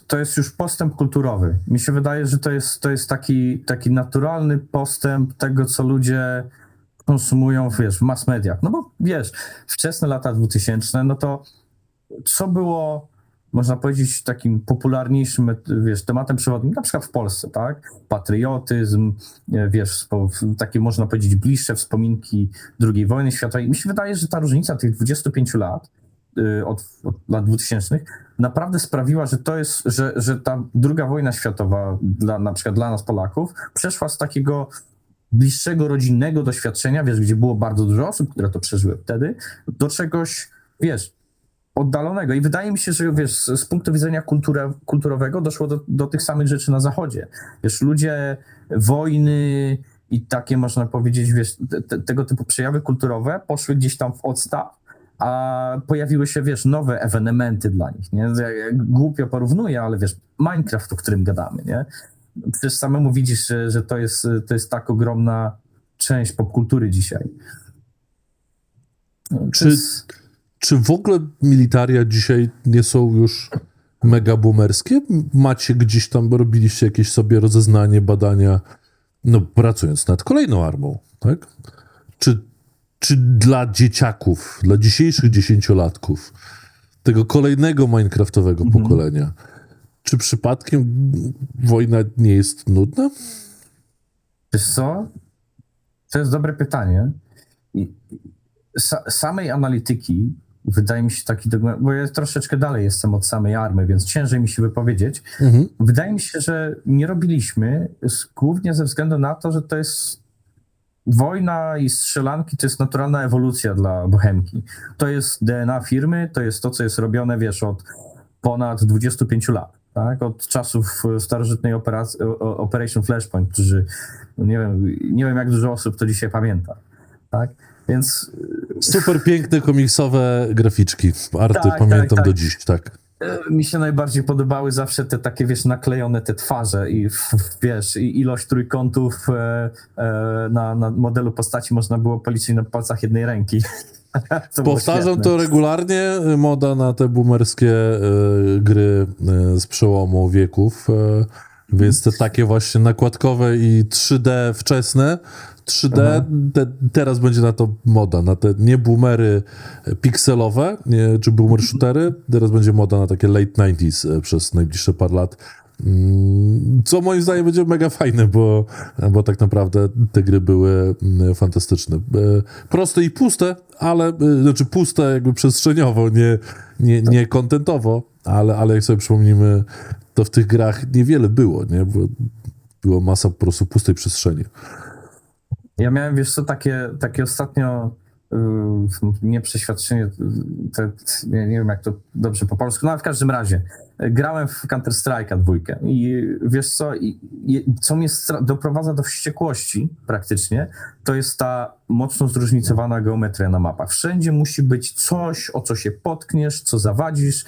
To jest już postęp kulturowy. Mi się wydaje, że to jest taki naturalny postęp tego, co ludzie konsumują, wiesz, w mass mediach. No bo wiesz, wczesne lata 2000, no to co było, można powiedzieć, takim popularniejszym, wiesz, tematem przewodnim, na przykład w Polsce, tak? Patriotyzm, wiesz, takie, można powiedzieć, bliższe wspominki II wojny światowej. Mi się wydaje, że ta różnica tych 25 lat, od lat 2000 naprawdę sprawiła, że to jest, że ta II wojna światowa, na przykład dla nas Polaków, przeszła z takiego bliższego rodzinnego doświadczenia, wiesz, gdzie było bardzo dużo osób, które to przeżyły wtedy, do czegoś, wiesz, oddalonego. I wydaje mi się, że wiesz, z punktu widzenia kulturowego doszło do tych samych rzeczy na Zachodzie. Wiesz, ludzie, wojny i takie, można powiedzieć, wiesz, tego typu przejawy kulturowe poszły gdzieś tam w odstaw, a pojawiły się, wiesz, nowe ewenementy dla nich, nie? Ja głupio porównuję, ale wiesz, Minecraft, o którym gadamy, nie? Przecież samemu widzisz, że to jest tak ogromna część popkultury dzisiaj. Czy w ogóle militaria dzisiaj nie są już mega boomerskie? Macie gdzieś tam, robiliście jakieś sobie rozeznanie, badania, no pracując nad kolejną armą, tak? Czy dla dzieciaków, dla dzisiejszych dziesięciolatków, tego kolejnego minecraftowego pokolenia, czy przypadkiem wojna nie jest nudna? Wiesz co? To jest dobre pytanie. Samej analityki wydaje mi się taki dokument, bo ja troszeczkę dalej jestem od samej army, więc ciężej mi się wypowiedzieć. Wydaje mi się, że nie robiliśmy głównie ze względu na to, że to jest wojna i strzelanki, to jest naturalna ewolucja dla Bohemki. To jest DNA firmy, to jest to, co jest robione, wiesz, od ponad 25 lat. Tak? Od czasów starożytnej Operation Flashpoint, którzy, no nie wiem jak dużo osób to dzisiaj pamięta. Tak? Więc... Super piękne komiksowe graficzki, arty, tak, pamiętam tak. do dziś, tak. Mi się najbardziej podobały zawsze te takie, wiesz, naklejone te twarze i wiesz, ilość trójkątów na modelu postaci można było policzyć na palcach jednej ręki. Powtarzam to regularnie, moda na te boomerskie gry z przełomu wieków, więc te takie właśnie nakładkowe i 3D wczesne, 3D, teraz będzie na to moda, na te nie boomery pikselowe, czy boomer shootery, teraz będzie moda na takie late 90s przez najbliższe parę lat. Co moim zdaniem będzie mega fajne, bo tak naprawdę te gry były fantastyczne. Proste i puste, ale, znaczy puste jakby przestrzeniowo, nie kontentowo, ale jak sobie przypomnimy, to w tych grach niewiele było, nie? Było masa po prostu pustej przestrzeni. Ja miałem, wiesz co, takie ostatnio nieprzeświadczenie, nie wiem jak to dobrze po polsku, no ale w każdym razie grałem w Counter-Strike'a 2 i wiesz co, co mnie doprowadza do wściekłości praktycznie, to jest ta mocno zróżnicowana geometria na mapach. Wszędzie musi być coś, o co się potkniesz, co zawadzisz.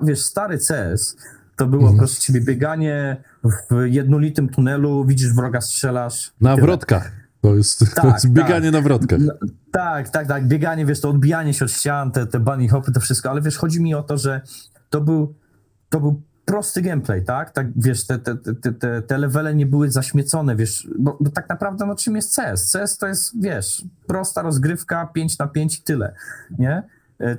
Wiesz, stary CS to było po prostu ciebie bieganie w jednolitym tunelu, widzisz wroga, strzelasz. Na wrotkach. To jest bieganie na wrotkach. Tak. Bieganie, wiesz, to odbijanie się od ścian, te bunny hopy, to wszystko, ale wiesz, chodzi mi o to, że to był prosty gameplay, tak? Tak, wiesz, te levele nie były zaśmiecone, wiesz, bo tak naprawdę, no czym jest CS? CS to jest, wiesz, prosta rozgrywka, 5 na 5 i tyle, nie?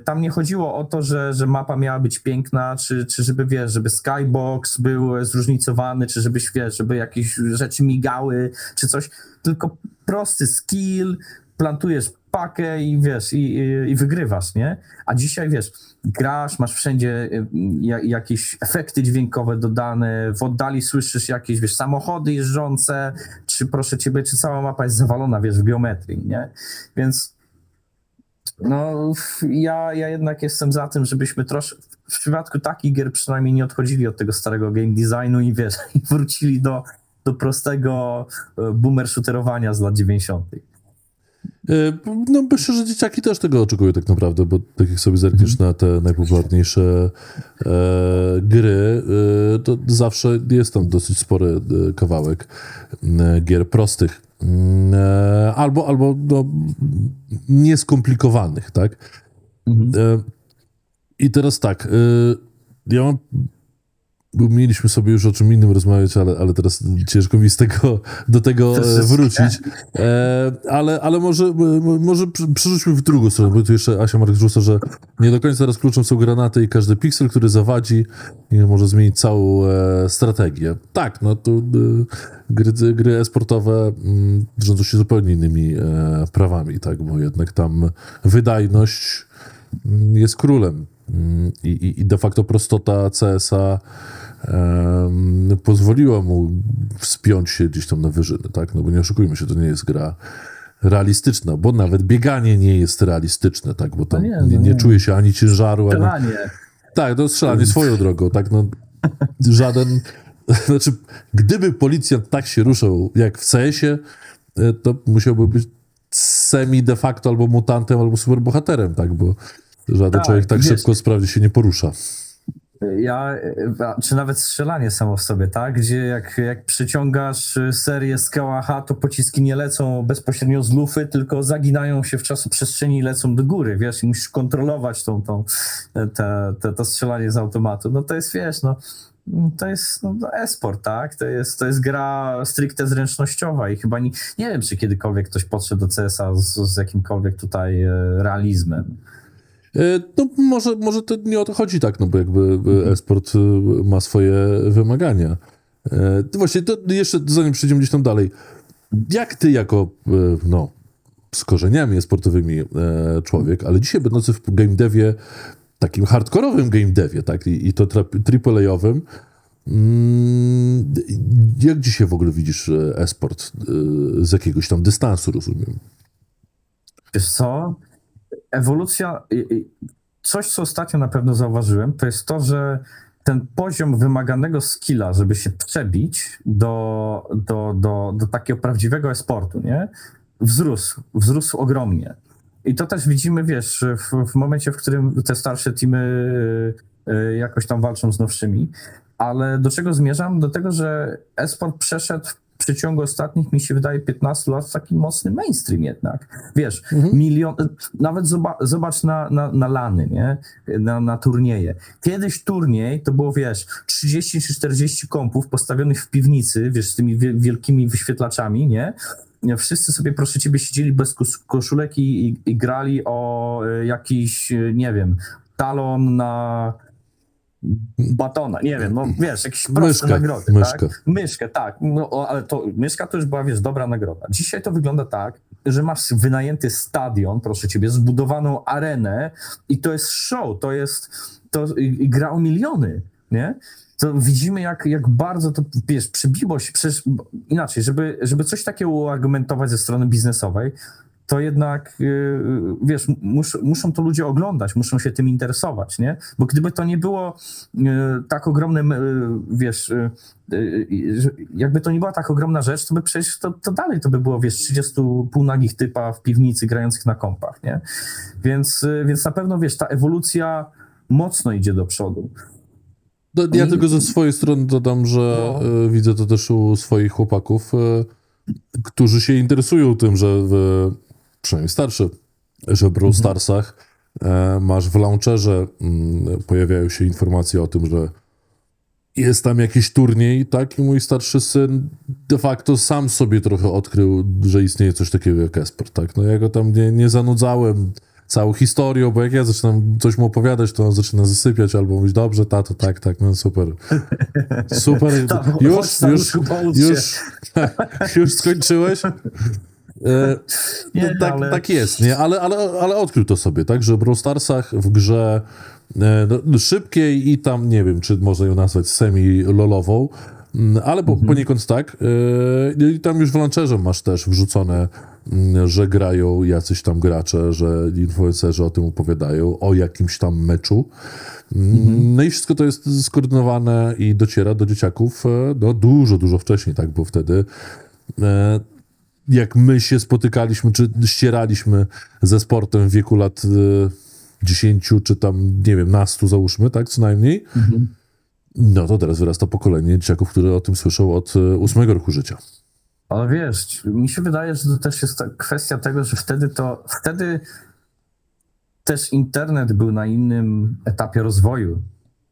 Tam nie chodziło o to, że mapa miała być piękna, czy żeby, wiesz, żeby skybox był zróżnicowany, czy żebyś, wiesz, żeby jakieś rzeczy migały, czy coś, tylko prosty skill, plantujesz pakę i wiesz, i wygrywasz, nie? A dzisiaj, wiesz, grasz, masz wszędzie jakieś efekty dźwiękowe dodane, w oddali słyszysz jakieś, wiesz, samochody jeżdżące, czy proszę ciebie, czy cała mapa jest zawalona, wiesz, w geometrii, nie? Więc no, ja jednak jestem za tym, żebyśmy w przypadku takich gier przynajmniej nie odchodzili od tego starego game designu i wiesz, i wrócili do prostego boomer shooterowania z lat 90. No myślę, że dzieciaki też tego oczekują tak naprawdę, bo tak jak sobie zerkniesz na te najpopularniejsze gry, to zawsze jest tam dosyć spory kawałek gier prostych. Albo no, nieskomplikowanych, tak? I teraz tak, ja mam, bo mieliśmy sobie już o czym innym rozmawiać, ale teraz ciężko mi do tego wrócić. Ale może przerzućmy w drugą stronę, bo tu jeszcze Asia Marek rzuca, że nie do końca teraz kluczem są granaty i każdy piksel, który zawadzi, może zmienić całą strategię. Tak, no to gry e-sportowe rządzą się zupełnie innymi prawami, tak, bo jednak tam wydajność jest królem. I de facto prostota CS-a pozwoliła mu wspiąć się gdzieś tam na wyżyny, tak? No bo nie oszukujmy się, to nie jest gra realistyczna, bo nawet bieganie nie jest realistyczne, tak, bo tam No nie czuje się ani ciężaru, ani... Strzelanie. Tak, to strzelanie swoją drogą, tak, no żaden, znaczy, gdyby policjant tak się ruszał jak w CS-ie, to musiałby być semi de facto albo mutantem, albo superbohaterem, tak, bo żaden człowiek tak wiesz, szybko sprawdzie się nie porusza. Czy nawet strzelanie samo w sobie, tak? Gdzie jak przyciągasz serię z kałacha, to pociski nie lecą bezpośrednio z lufy, tylko zaginają się w czasoprzestrzeni i lecą do góry, wiesz, i musisz kontrolować to strzelanie z automatu. No to jest, wiesz, to jest e-sport, tak? To jest gra stricte zręcznościowa i chyba nie wiem, czy kiedykolwiek ktoś podszedł do CS-a z jakimkolwiek tutaj realizmem. No może to nie o to chodzi, tak, no bo jakby e-sport ma swoje wymagania. Właśnie, to jeszcze zanim przejdziemy gdzieś tam dalej, jak ty jako, no, z korzeniami sportowymi człowiek, ale dzisiaj będący w game devie, takim hardkorowym game devie, tak, i to AAA-owym, jak dzisiaj w ogóle widzisz e-sport z jakiegoś tam dystansu, rozumiem? Wiesz co? Ewolucja, coś co ostatnio na pewno zauważyłem, to jest to, że ten poziom wymaganego skilla, żeby się przebić do takiego prawdziwego e-sportu, nie? Wzrósł ogromnie. I to też widzimy, wiesz, w momencie, w którym te starsze teamy jakoś tam walczą z nowszymi. Ale do czego zmierzam? Do tego, że e-sport przeszedł w przeciągu ostatnich, mi się wydaje, 15 lat w taki mocny mainstream jednak. Wiesz, nawet zobacz na lany, nie? Na turnieje. Kiedyś turniej to było, wiesz, 30 czy 40 kompów postawionych w piwnicy, wiesz, z tymi wielkimi wyświetlaczami, nie? Wszyscy sobie, proszę ciebie, siedzieli bez koszulek i grali o jakiś, nie wiem, talon na batona, nie wiem, no wiesz, jakieś proste nagrody, tak? Myszkę, tak, no, ale myszka to już była, wiesz, dobra nagroda. Dzisiaj to wygląda tak, że masz wynajęty stadion, proszę ciebie, zbudowaną arenę i to jest show, i gra o miliony, nie? To widzimy, jak bardzo to, wiesz, przebiło się, inaczej, żeby coś takiego uargumentować ze strony biznesowej, to jednak, wiesz, muszą to ludzie oglądać, muszą się tym interesować, nie? Bo gdyby to nie było tak ogromnym, wiesz, jakby to nie była tak ogromna rzecz, to by przecież to dalej to by było, wiesz, 30 półnagich typa w piwnicy grających na kompach, nie? Więc na pewno, wiesz, ta ewolucja mocno idzie do przodu. No, ja tylko ze swojej strony dodam, że widzę to też u swoich chłopaków, którzy się interesują tym, że przynajmniej starszy, że w Brawl Starsach masz w launcherze, pojawiają się informacje o tym, że jest tam jakiś turniej, tak? I mój starszy syn de facto sam sobie trochę odkrył, że istnieje coś takiego jak e-sport, tak? No ja go tam nie zanudzałem całą historią, bo jak ja zaczynam coś mu opowiadać, to on zaczyna zasypiać albo mówić, dobrze, tato, tak, no super. Super. Już skończyłeś? Tak jest, nie? Ale odkrył to sobie, tak, że w Brawl Starsach w grze szybkiej i tam, nie wiem, czy można ją nazwać semi-lolową, ale poniekąd tak. I tam już w launcherze masz też wrzucone, że grają jacyś tam gracze, że influencerzy o tym opowiadają, o jakimś tam meczu. No i wszystko to jest skoordynowane i dociera do dzieciaków dużo wcześniej, tak, bo wtedy jak my się spotykaliśmy, czy ścieraliśmy ze sportem w wieku lat 10, czy tam, nie wiem, nastu załóżmy, tak, co najmniej, no to teraz wyrasta pokolenie dzieciaków, które o tym słyszą od 8 roku życia. Ale wiesz, mi się wydaje, że to też jest kwestia tego, że wtedy też internet był na innym etapie rozwoju.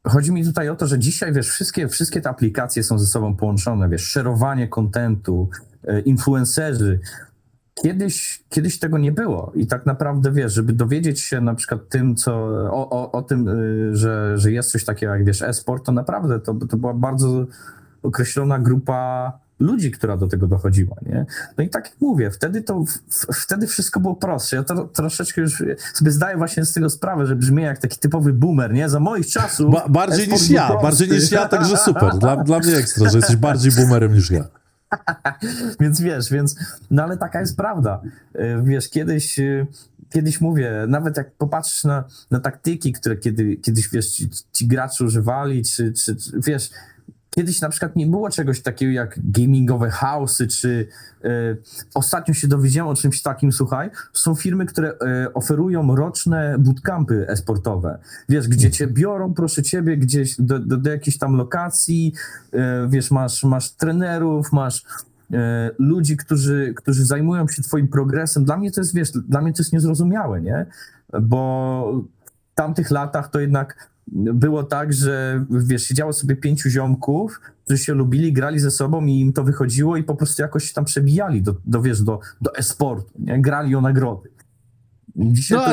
Chodzi mi tutaj o to, że dzisiaj, wiesz, wszystkie te aplikacje są ze sobą połączone, wiesz, szerowanie kontentu, influencerzy. Kiedyś tego nie było i tak naprawdę, wiesz, żeby dowiedzieć się na przykład tym, o tym, że jest coś takiego jak, wiesz, e-sport, to naprawdę to była bardzo określona grupa ludzi, która do tego dochodziła, nie? No i tak jak mówię, wtedy wszystko było prostsze. Ja to troszeczkę już sobie zdaję właśnie z tego sprawę, że brzmię jak taki typowy boomer, nie? Za moich czasów... Bardziej niż ja, także super. Dla mnie ekstra, że jesteś bardziej boomerem niż ja. Więc wiesz, no ale taka jest prawda. Wiesz, kiedyś mówię, nawet jak popatrzysz na taktyki, które kiedyś, wiesz, ci gracze używali, czy wiesz, kiedyś na przykład nie było czegoś takiego jak gamingowe house'y, czy ostatnio się dowiedziałem o czymś takim, słuchaj, są firmy, które oferują roczne bootcampy e-sportowe, wiesz, gdzie cię biorą, proszę ciebie, gdzieś do jakiejś tam lokacji, wiesz, masz trenerów, masz ludzi, którzy zajmują się twoim progresem. Dla mnie to jest, wiesz, dla mnie to jest niezrozumiałe, nie? Bo w tamtych latach to jednak było tak, że wiesz, siedziało sobie 5 ziomków, którzy się lubili, grali ze sobą i im to wychodziło i po prostu jakoś się tam przebijali do e-sportu, nie? Grali o nagrody. No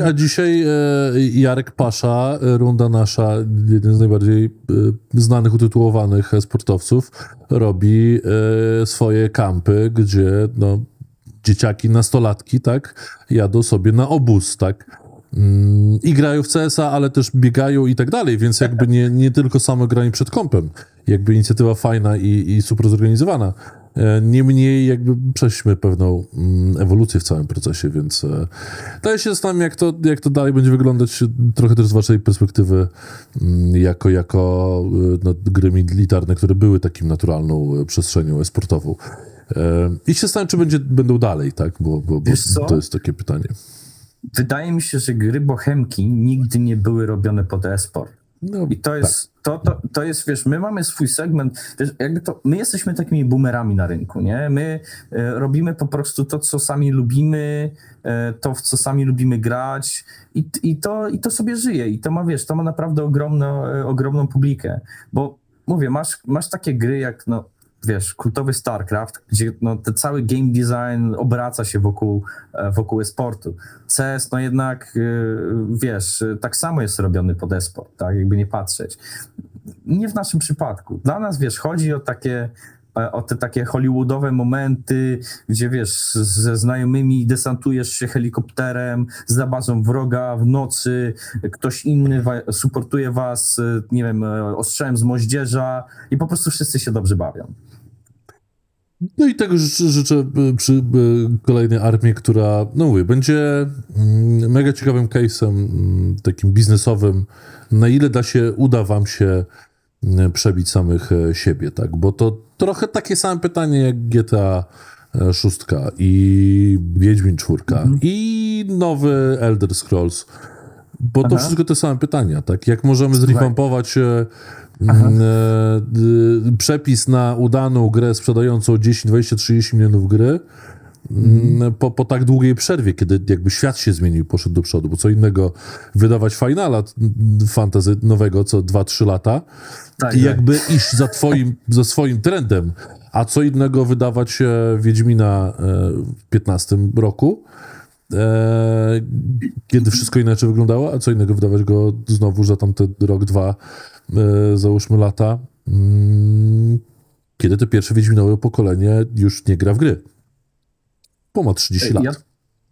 a dzisiaj Jarek Pasza, Runda Nasza, jeden z najbardziej znanych, utytułowanych sportowców, robi swoje kampy, gdzie no, dzieciaki, nastolatki, tak, jadą sobie na obóz, tak, i grają w CS-a, ale też biegają i tak dalej, więc jakby nie tylko samo granie przed kompem, jakby inicjatywa fajna i super zorganizowana. Niemniej jakby przeszliśmy pewną ewolucję w całym procesie, więc daje się zastanawiam, jak to dalej będzie wyglądać, trochę też z waszej perspektywy, jako no, gry militarne, które były takim naturalną przestrzenią e-sportową. I się zastanawiam, czy będą dalej, tak? Bo to jest takie pytanie. Wydaje mi się, że gry bohemki nigdy nie były robione pod e-sport. No, i to jest, tak. to jest, wiesz, my mamy swój segment, wiesz, my jesteśmy takimi boomerami na rynku, nie? My robimy po prostu to, co sami lubimy, to, w co sami lubimy grać i to sobie żyje i to ma, wiesz, to ma naprawdę ogromną publikę, bo mówię, masz takie gry jak, no, wiesz, kultowy StarCraft, gdzie no, ten cały game design obraca się wokół e-sportu. CS, no jednak, wiesz, tak samo jest robiony pod e-sport, tak, jakby nie patrzeć. Nie w naszym przypadku. Dla nas, wiesz, chodzi o te takie hollywoodowe momenty, gdzie, wiesz, ze znajomymi desantujesz się helikopterem za bazą wroga w nocy, ktoś inny supportuje was, nie wiem, ostrzałem z moździerza i po prostu wszyscy się dobrze bawią. No i tego życzę przy kolejnej armii, która, no mówię, będzie mega ciekawym case'em, takim biznesowym, na ile uda wam się przebić samych siebie, tak? Bo to trochę takie same pytanie jak GTA 6 i Wiedźmin 4 i nowy Elder Scrolls, bo to wszystko te same pytania, tak? Jak możemy zrewampować przepis na udaną grę sprzedającą 10, 20, 30 milionów gry po tak długiej przerwie, kiedy jakby świat się zmienił, poszedł do przodu, bo co innego wydawać finala fantasy nowego co 2-3 lata i jakby iść za swoim trendem, a co innego wydawać Wiedźmina w 15 roku, kiedy wszystko inaczej wyglądało, a co innego wydawać go znowu za tamten rok, 2, załóżmy lata, kiedy to pierwsze Wiedźminowe pokolenie już nie gra w gry. Bo ma 30 lat.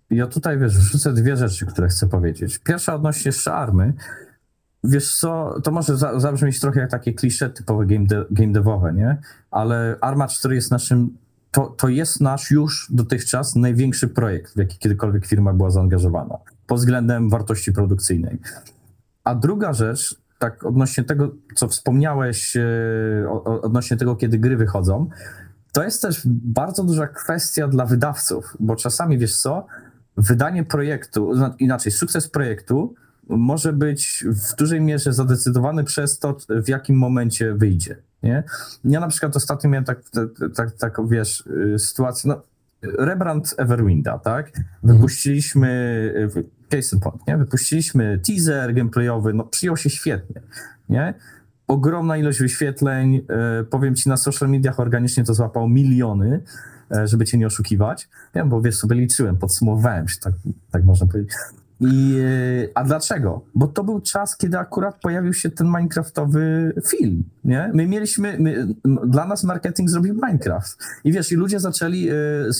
Ja tutaj, wiesz, wrzucę 2 rzeczy, które chcę powiedzieć. Pierwsza odnośnie jeszcze Army. Wiesz co, to może zabrzmieć trochę jak takie klisze typowe game devowe, nie? Ale Arma 4 jest to jest nasz już dotychczas największy projekt, w jaki kiedykolwiek firma była zaangażowana, pod względem wartości produkcyjnej. A druga rzecz, tak odnośnie tego, co wspomniałeś, odnośnie tego, kiedy gry wychodzą, to jest też bardzo duża kwestia dla wydawców, bo czasami, wiesz co, wydanie projektu, inaczej, sukces projektu może być w dużej mierze zadecydowany przez to, w jakim momencie wyjdzie, nie? Ja na przykład ostatnio miałem tak wiesz, sytuację, no, rebrand Everwinda, tak? Wypuściliśmy, case in point, nie? Wypuściliśmy teaser gameplayowy, no przyjął się świetnie, nie? Ogromna ilość wyświetleń, powiem ci, na social mediach organicznie to złapało miliony, żeby cię nie oszukiwać, ja, bo wiesz, sobie liczyłem, podsumowałem się, tak można powiedzieć. A dlaczego? Bo to był czas, kiedy akurat pojawił się ten minecraftowy film, nie? Dla nas marketing zrobił Minecraft. I wiesz, i ludzie zaczęli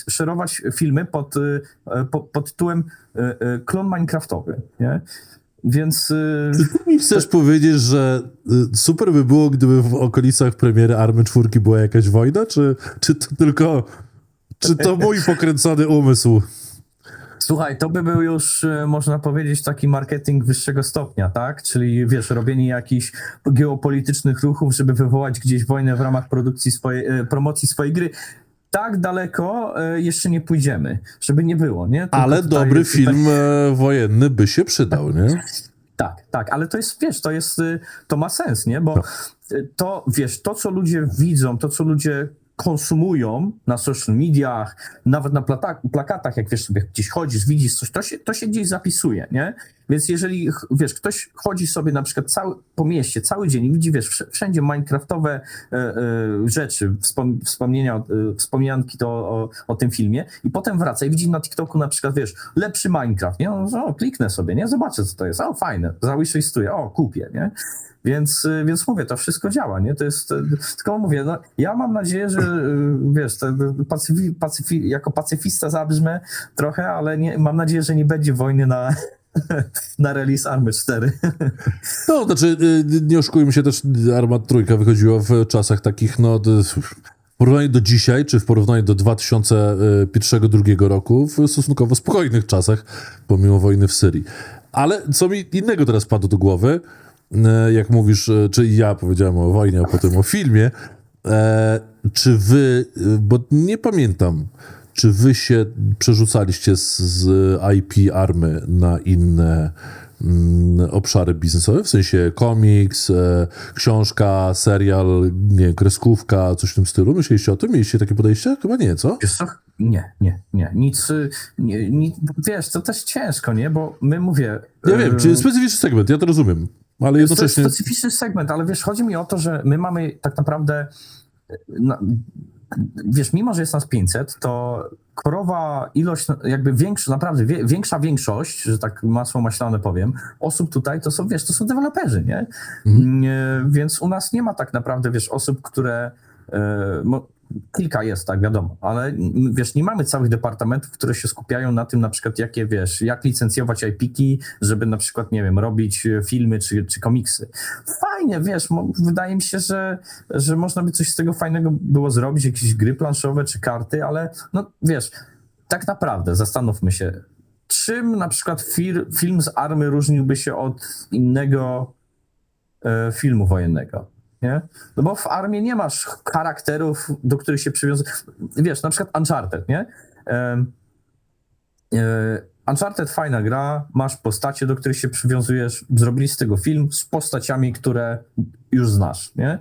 szerować filmy pod tytułem klon minecraftowy, nie? Więc Czy ty mi chcesz powiedzieć, że super by było, gdyby w okolicach premiery Army 4 była jakaś wojna, czy to tylko... Czy to mój pokręcony umysł? słuchaj, to by był już, można powiedzieć, taki marketing wyższego stopnia, tak? Czyli, wiesz, robienie jakichś geopolitycznych ruchów, żeby wywołać gdzieś wojnę w ramach promocji swojej gry. Tak daleko jeszcze nie pójdziemy, żeby nie było, nie? Tylko Ale tutaj- dobry film wojenny by się przydał, nie? Tak, ale to jest, wiesz, to ma sens, nie? Bo to, wiesz, to, co ludzie widzą, to, co ludzie konsumują na social mediach, nawet na plakatach, jak wiesz, sobie gdzieś chodzisz, widzisz coś, to się gdzieś zapisuje, nie? Więc jeżeli, wiesz, ktoś chodzi sobie na przykład po mieście cały dzień i widzi, wiesz, wszędzie minecraftowe rzeczy, wspomnianki o tym filmie i potem wraca i widzi na TikToku na przykład, wiesz, lepszy Minecraft, nie? No, kliknę sobie, nie? Zobaczę, co to jest. O, fajne, zawiszuję, kupię, nie? Więc mówię, to wszystko działa, nie? To jest, tylko mówię, no, ja mam nadzieję, że wiesz, jako pacyfista zabrzmę trochę, ale mam nadzieję, że nie będzie wojny na release Army 4. No, znaczy, nie oszukujmy się też, Arma Trójka wychodziła w czasach takich, no, w porównaniu do dzisiaj, czy w porównaniu do 2001-2002 roku, w stosunkowo spokojnych czasach, pomimo wojny w Syrii. Ale co mi innego teraz padło do głowy, jak mówisz, czy ja powiedziałem o wojnie, a potem o filmie, czy wy, bo nie pamiętam, czy wy się przerzucaliście z IP Army na inne obszary biznesowe, w sensie komiks, książka, serial, nie wiem, kreskówka, coś w tym stylu? Myśleliście o tym? Mieliście takie podejście? Chyba nie, co? Wiesz co? Nie. Nic, wiesz, to też ciężko, nie? Bo my mówię... Ja wiem, czy specyficzny segment, ja to rozumiem, ale jednocześnie... To jest specyficzny segment, ale wiesz, chodzi mi o to, że my mamy tak naprawdę... Wiesz, mimo że jest nas 500, to korowa ilość, jakby większa większość, że tak masło maślane powiem, osób tutaj to są, wiesz, to są deweloperzy, nie? Więc u nas nie ma tak naprawdę, wiesz, osób, które... Kilka jest, tak, wiadomo, ale wiesz, nie mamy całych departamentów, które się skupiają na tym, na przykład jak licencjować IP-ki, żeby na przykład, nie wiem, robić filmy czy komiksy. Fajnie, wiesz, wydaje mi się, że można by coś z tego fajnego było zrobić, jakieś gry planszowe czy karty, ale no wiesz, tak naprawdę zastanówmy się, czym na przykład film z Army różniłby się od innego filmu wojennego? Nie? No bo w Armii nie masz charakterów, do których się przywiązuje. Wiesz, na przykład Uncharted, nie? Uncharted fajna gra, masz postacie, do których się przywiązujesz, zrobili z tego film z postaciami, które już znasz, nie?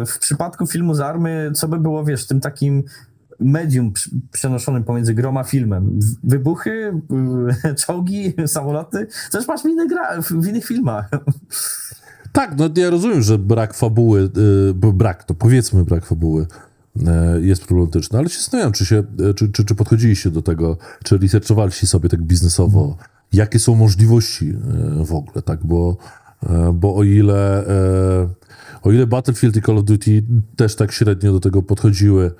W przypadku filmu z Army, co by było, wiesz, tym takim medium przenoszonym pomiędzy grą a filmem. Wybuchy, czołgi, samoloty, też masz w innych filmach. Tak, no ja rozumiem, że brak fabuły, powiedzmy brak fabuły jest problematyczny, ale się zastanawiam, czy podchodziliście do tego, czy researchowaliście sobie tak biznesowo, jakie są możliwości w ogóle, tak, bo o ile Battlefield i Call of Duty też tak średnio do tego podchodziły,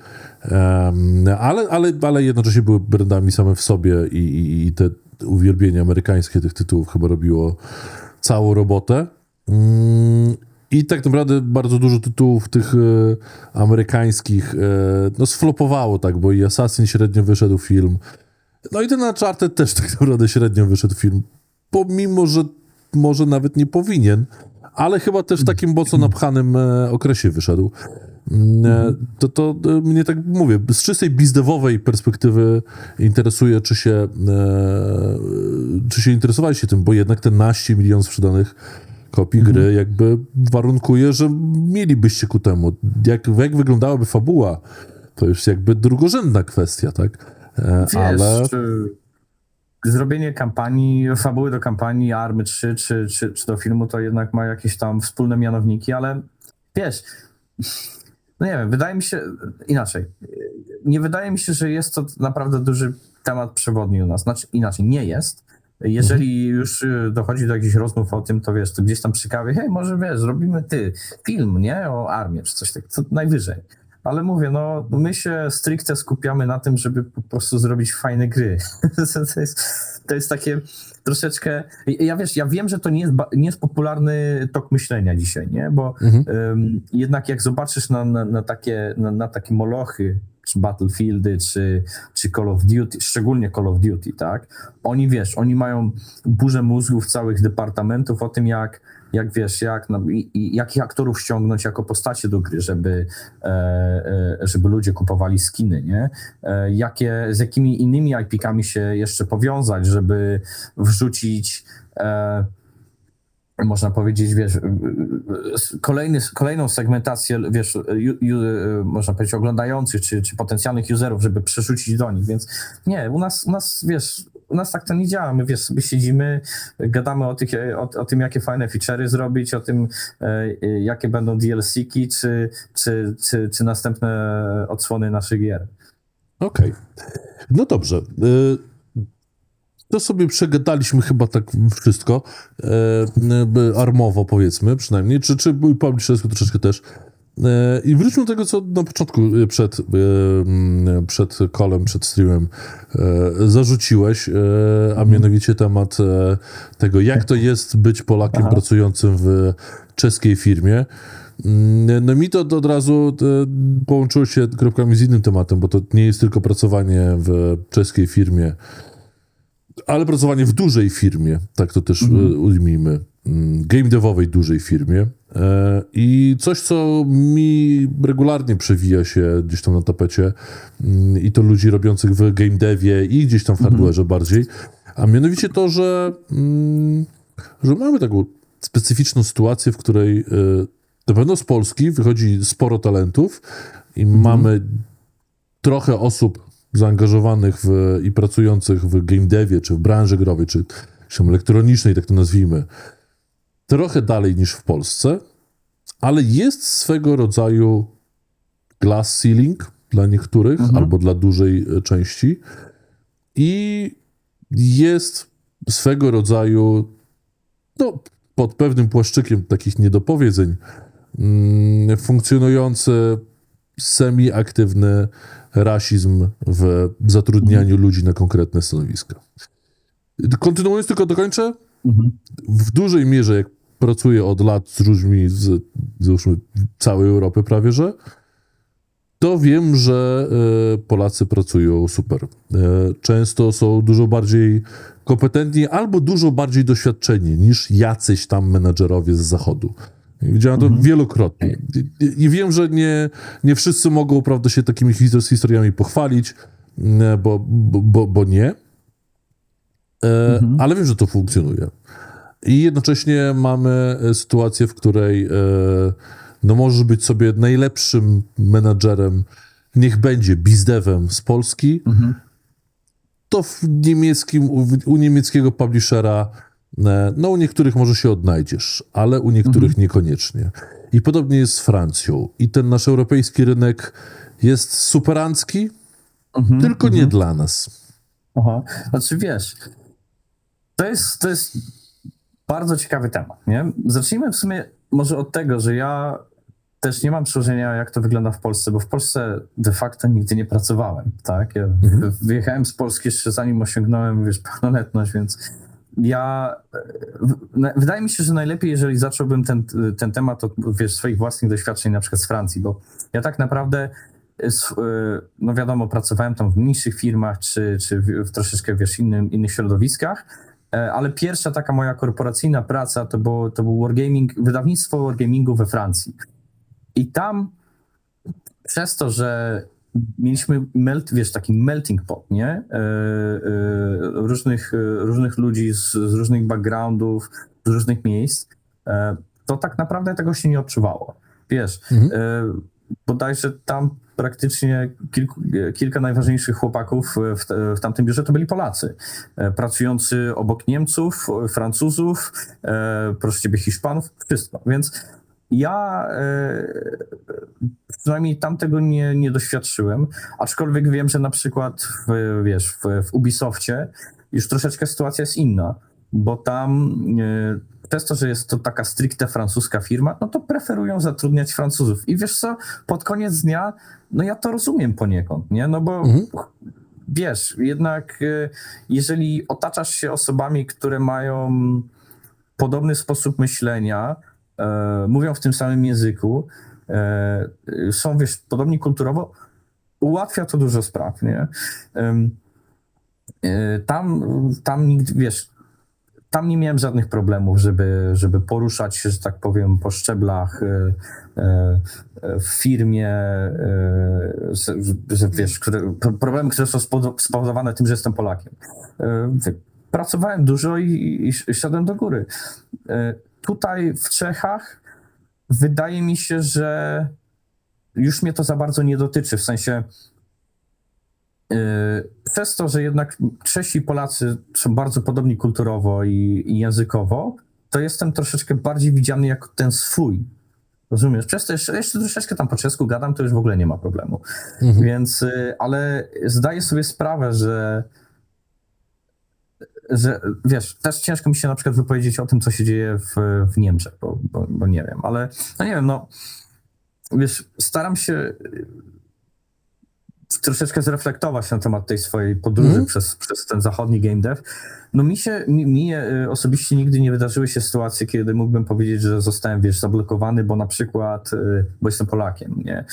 ale jednocześnie były brandami same w sobie i te uwielbienie amerykańskie tych tytułów chyba robiło całą robotę. I tak naprawdę bardzo dużo tytułów tych amerykańskich no sflopowało, tak, bo i Assassin średnio wyszedł film, no i ten Uncharted też tak naprawdę średnio wyszedł film, pomimo, że może nawet nie powinien, ale chyba też w takim mocno napchanym okresie wyszedł. To mnie tak mówię, z czystej bizdewowej perspektywy interesuje, czy się interesowaliście tym, bo jednak te naście milionów sprzedanych kopii gry jakby warunkuje, że mielibyście ku temu. Jak wyglądałaby fabuła, to już jakby drugorzędna kwestia, tak? Wiesz, ale... Zrobienie fabuły do kampanii Army 3 czy do filmu, to jednak ma jakieś tam wspólne mianowniki, ale wiesz, no nie wiem, wydaje mi się inaczej. Nie wydaje mi się, że jest to naprawdę duży temat przewodni u nas. Znaczy inaczej, nie jest. Jeżeli już dochodzi do jakichś rozmów o tym, to wiesz, to gdzieś tam przy kawie, hej, może wiesz, zrobimy film, nie? O armię, czy coś takiego, co najwyżej. ale mówię, no my się stricte skupiamy na tym, żeby po prostu zrobić fajne gry. To jest takie troszeczkę... Ja wiem, że to nie jest popularny tok myślenia dzisiaj, nie? Bo jednak jak zobaczysz na takie molochy, czy Battlefieldy, czy Call of Duty, szczególnie Call of Duty, tak? Oni mają burzę mózgów całych departamentów o tym, jakich aktorów ściągnąć jako postacie do gry, żeby ludzie kupowali skiny, nie? Z jakimi innymi IP-kami się jeszcze powiązać, żeby wrzucić można powiedzieć, kolejną segmentację, można powiedzieć, oglądających, czy potencjalnych userów, żeby przerzucić do nich, więc nie, u nas tak to nie działa, my sobie siedzimy, gadamy o tym, jakie fajne feature'y zrobić, o tym, jakie będą DLC-ki, czy następne odsłony naszych gier. Okej. No dobrze. To sobie przegadaliśmy chyba tak wszystko, armowo powiedzmy przynajmniej, czy publishersku troszeczkę też. I wróćmy do tego, co na początku, przed callem, przed streamem zarzuciłeś, a mianowicie temat tego, jak to jest być Polakiem pracującym w czeskiej firmie. No mi to od razu połączyło się kropkami z innym tematem, bo to nie jest tylko pracowanie w czeskiej firmie, ale pracowanie w dużej firmie, tak to też ujmijmy, game devowej dużej firmie. I coś, co mi regularnie przewija się gdzieś tam na tapecie, i to ludzi robiących w game devie i gdzieś tam w hardware'ze bardziej, a mianowicie to, że mamy taką specyficzną sytuację, w której na pewno z Polski wychodzi sporo talentów i mamy trochę osób zaangażowanych i pracujących w game devie, czy w branży growej, czy elektronicznej, tak to nazwijmy, trochę dalej niż w Polsce, ale jest swego rodzaju glass ceiling dla niektórych, albo dla dużej części i jest swego rodzaju, no, pod pewnym płaszczykiem takich niedopowiedzeń funkcjonujący semi-aktywny rasizm w zatrudnianiu ludzi na konkretne stanowiska. Kontynuując, tylko dokończę. W dużej mierze, jak pracuję od lat z ludźmi z całej Europy prawie, że to wiem, że Polacy pracują super. Często są dużo bardziej kompetentni albo dużo bardziej doświadczeni niż jacyś tam menadżerowie z zachodu. Widziałem to wielokrotnie. I wiem, że nie wszyscy mogą, prawda, się takimi historiami pochwalić, bo nie. Ale wiem, że to funkcjonuje. I jednocześnie mamy sytuację, w której no możesz być sobie najlepszym menadżerem, niech będzie bizdevem z Polski, to u niemieckiego publishera no u niektórych może się odnajdziesz, ale u niektórych niekoniecznie. I podobnie jest z Francją. I ten nasz europejski rynek jest superancki, tylko nie dla nas. Znaczy wiesz, to jest bardzo ciekawy temat, nie? Zacznijmy w sumie może od tego, że ja też nie mam przełożenia, jak to wygląda w Polsce, bo w Polsce de facto nigdy nie pracowałem, tak? Ja wyjechałem z Polski jeszcze zanim osiągnąłem, pełnoletność, więc wydaje mi się, że najlepiej, jeżeli zacząłbym ten temat od swoich własnych doświadczeń, na przykład z Francji, bo ja tak naprawdę, no wiadomo, pracowałem tam w mniejszych firmach, czy w troszeczkę, innych środowiskach, ale pierwsza taka moja korporacyjna praca to był Wargaming, wydawnictwo Wargamingu we Francji. I tam przez to, że mieliśmy taki melting pot, nie? Różnych ludzi z różnych backgroundów, z różnych miejsc, to tak naprawdę tego się nie odczuwało. Wiesz, bodajże tam praktycznie kilka najważniejszych chłopaków w tamtym biurze to byli Polacy, pracujący obok Niemców, Francuzów, proszę ciebie, Hiszpanów, wszystko. Więc ja przynajmniej tam tego nie doświadczyłem, aczkolwiek wiem, że na przykład w Ubisoftie już troszeczkę sytuacja jest inna, bo tam przez to, że jest to taka stricte francuska firma, no to preferują zatrudniać Francuzów. I wiesz co, pod koniec dnia, no ja to rozumiem poniekąd, nie? No bo wiesz, jednak jeżeli otaczasz się osobami, które mają podobny sposób myślenia, mówią w tym samym języku, są, wiesz, podobni kulturowo, ułatwia to dużo spraw, nie? Tam nigdy, wiesz, tam nie miałem żadnych problemów, żeby poruszać się, że tak powiem, po szczeblach w firmie, że wiesz, problemy, które są spowodowane tym, że jestem Polakiem. Pracowałem dużo i szedłem do góry. Tutaj w Czechach wydaje mi się, że już mnie to za bardzo nie dotyczy, w sensie przez to, że jednak Czesi i Polacy są bardzo podobni kulturowo i językowo, to jestem troszeczkę bardziej widziany jako ten swój. Rozumiesz? Przez to jeszcze troszeczkę tam po czesku gadam, to już w ogóle nie ma problemu. Więc, ale zdaję sobie sprawę, że wiesz, też ciężko mi się na przykład wypowiedzieć o tym, co się dzieje w Niemczech, bo nie wiem, ale no nie wiem, no wiesz, staram się troszeczkę zreflektować na temat tej swojej podróży przez ten zachodni game dev. No mi osobiście nigdy nie wydarzyły się sytuacje, kiedy mógłbym powiedzieć, że zostałem, wiesz, zablokowany, bo na przykład, bo jestem Polakiem, nie?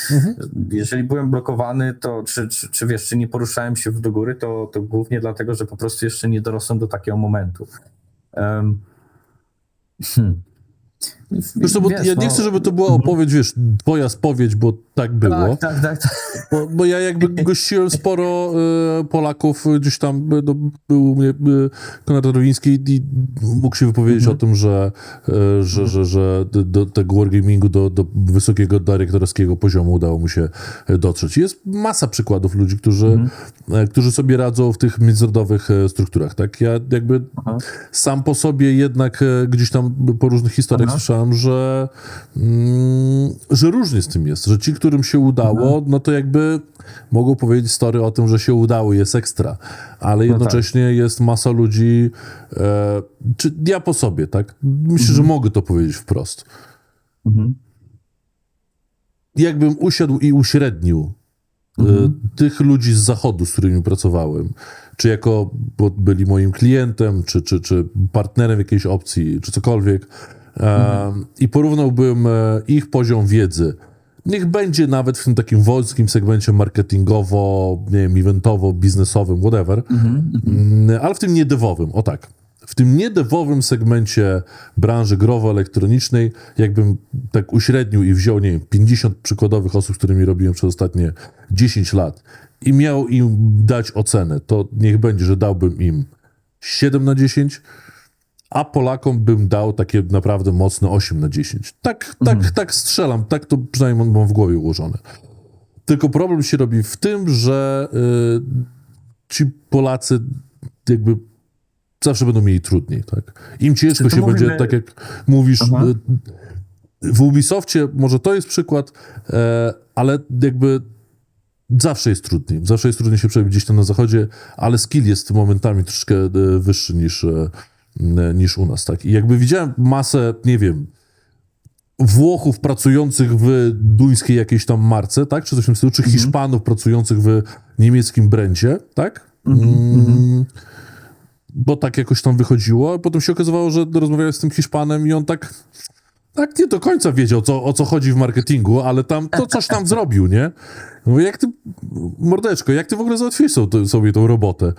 Jeżeli byłem blokowany, to czy wiesz, czy nie poruszałem się do góry, to głównie dlatego, że po prostu jeszcze nie dorosłem do takiego momentu. Zresztą, bo ja nie chcę, żeby to była opowiedź, wiesz, twoja spowiedź, bo tak było. Tak. Bo ja jakby gościłem sporo Polaków, gdzieś tam był u mnie Konrad Rowiński i mógł się wypowiedzieć o tym, że do tego wargamingu, do wysokiego dyrektorskiego poziomu udało mu się dotrzeć. Jest masa przykładów ludzi, którzy sobie radzą w tych międzynarodowych strukturach, tak? Ja jakby sam po sobie jednak gdzieś tam po różnych historiach słyszałem, że różnie z tym jest, że ci, którym się udało, no to jakby mogą powiedzieć story o tym, że się udało, jest ekstra, ale jednocześnie jest masa ludzi, czy ja po sobie, tak? Myślę, że mogę to powiedzieć wprost. Jakbym usiadł i uśrednił tych ludzi z zachodu, z którymi pracowałem, czy bo byli moim klientem, czy partnerem jakiejś opcji, czy cokolwiek, i porównałbym ich poziom wiedzy. Niech będzie nawet w tym takim wąskim segmencie marketingowo, nie wiem, eventowo, biznesowym, whatever, ale w tym niedewowym, o tak. W tym niedewowym segmencie branży growo-elektronicznej, jakbym tak uśrednił i wziął, nie wiem, 50 przykładowych osób, z którymi robiłem przez ostatnie 10 lat i miał im dać ocenę, to niech będzie, że dałbym im 7/10, a Polakom bym dał takie naprawdę mocne 8/10. Tak strzelam, tak to przynajmniej mam w głowie ułożone. Tylko problem się robi w tym, że ci Polacy jakby zawsze będą mieli trudniej, tak? Im ciężko się będzie, tak jak mówisz, w Ubisoftie, może to jest przykład, ale jakby zawsze jest trudniej. Zawsze jest trudniej się przebić gdzieś tam na zachodzie, ale skill jest momentami troszeczkę wyższy niż u nas, tak? I jakby widziałem masę, nie wiem, Włochów pracujących w duńskiej jakiejś tam marce, tak? Czy coś w tym stylu, czy Hiszpanów pracujących w niemieckim brandzie, tak? Bo tak jakoś tam wychodziło, a potem się okazywało, że rozmawiałem z tym Hiszpanem i on tak nie do końca wiedział, o co chodzi w marketingu, ale tam to coś tam zrobił, nie? No jak ty, mordeczko, jak ty w ogóle załatwiłeś sobie tą robotę?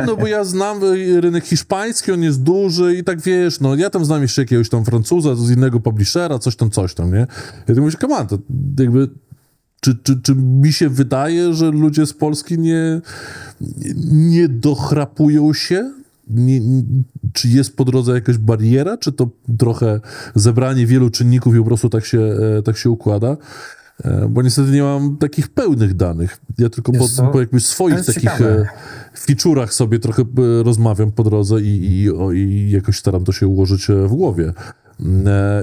No bo ja znam rynek hiszpański, on jest duży i tak wiesz, no ja tam znam jeszcze jakiegoś tam Francuza z innego publishera, coś tam, nie? Ja tak mówię, come on, to jakby czy mi się wydaje, że ludzie z Polski nie dochrapują się? Czy jest po drodze jakaś bariera? Czy to trochę zebranie wielu czynników i po prostu tak się układa? Bo niestety nie mam takich pełnych danych. Ja tylko po jakbyś swoich takich feature'ach sobie trochę rozmawiam po drodze i jakoś staram to się ułożyć w głowie.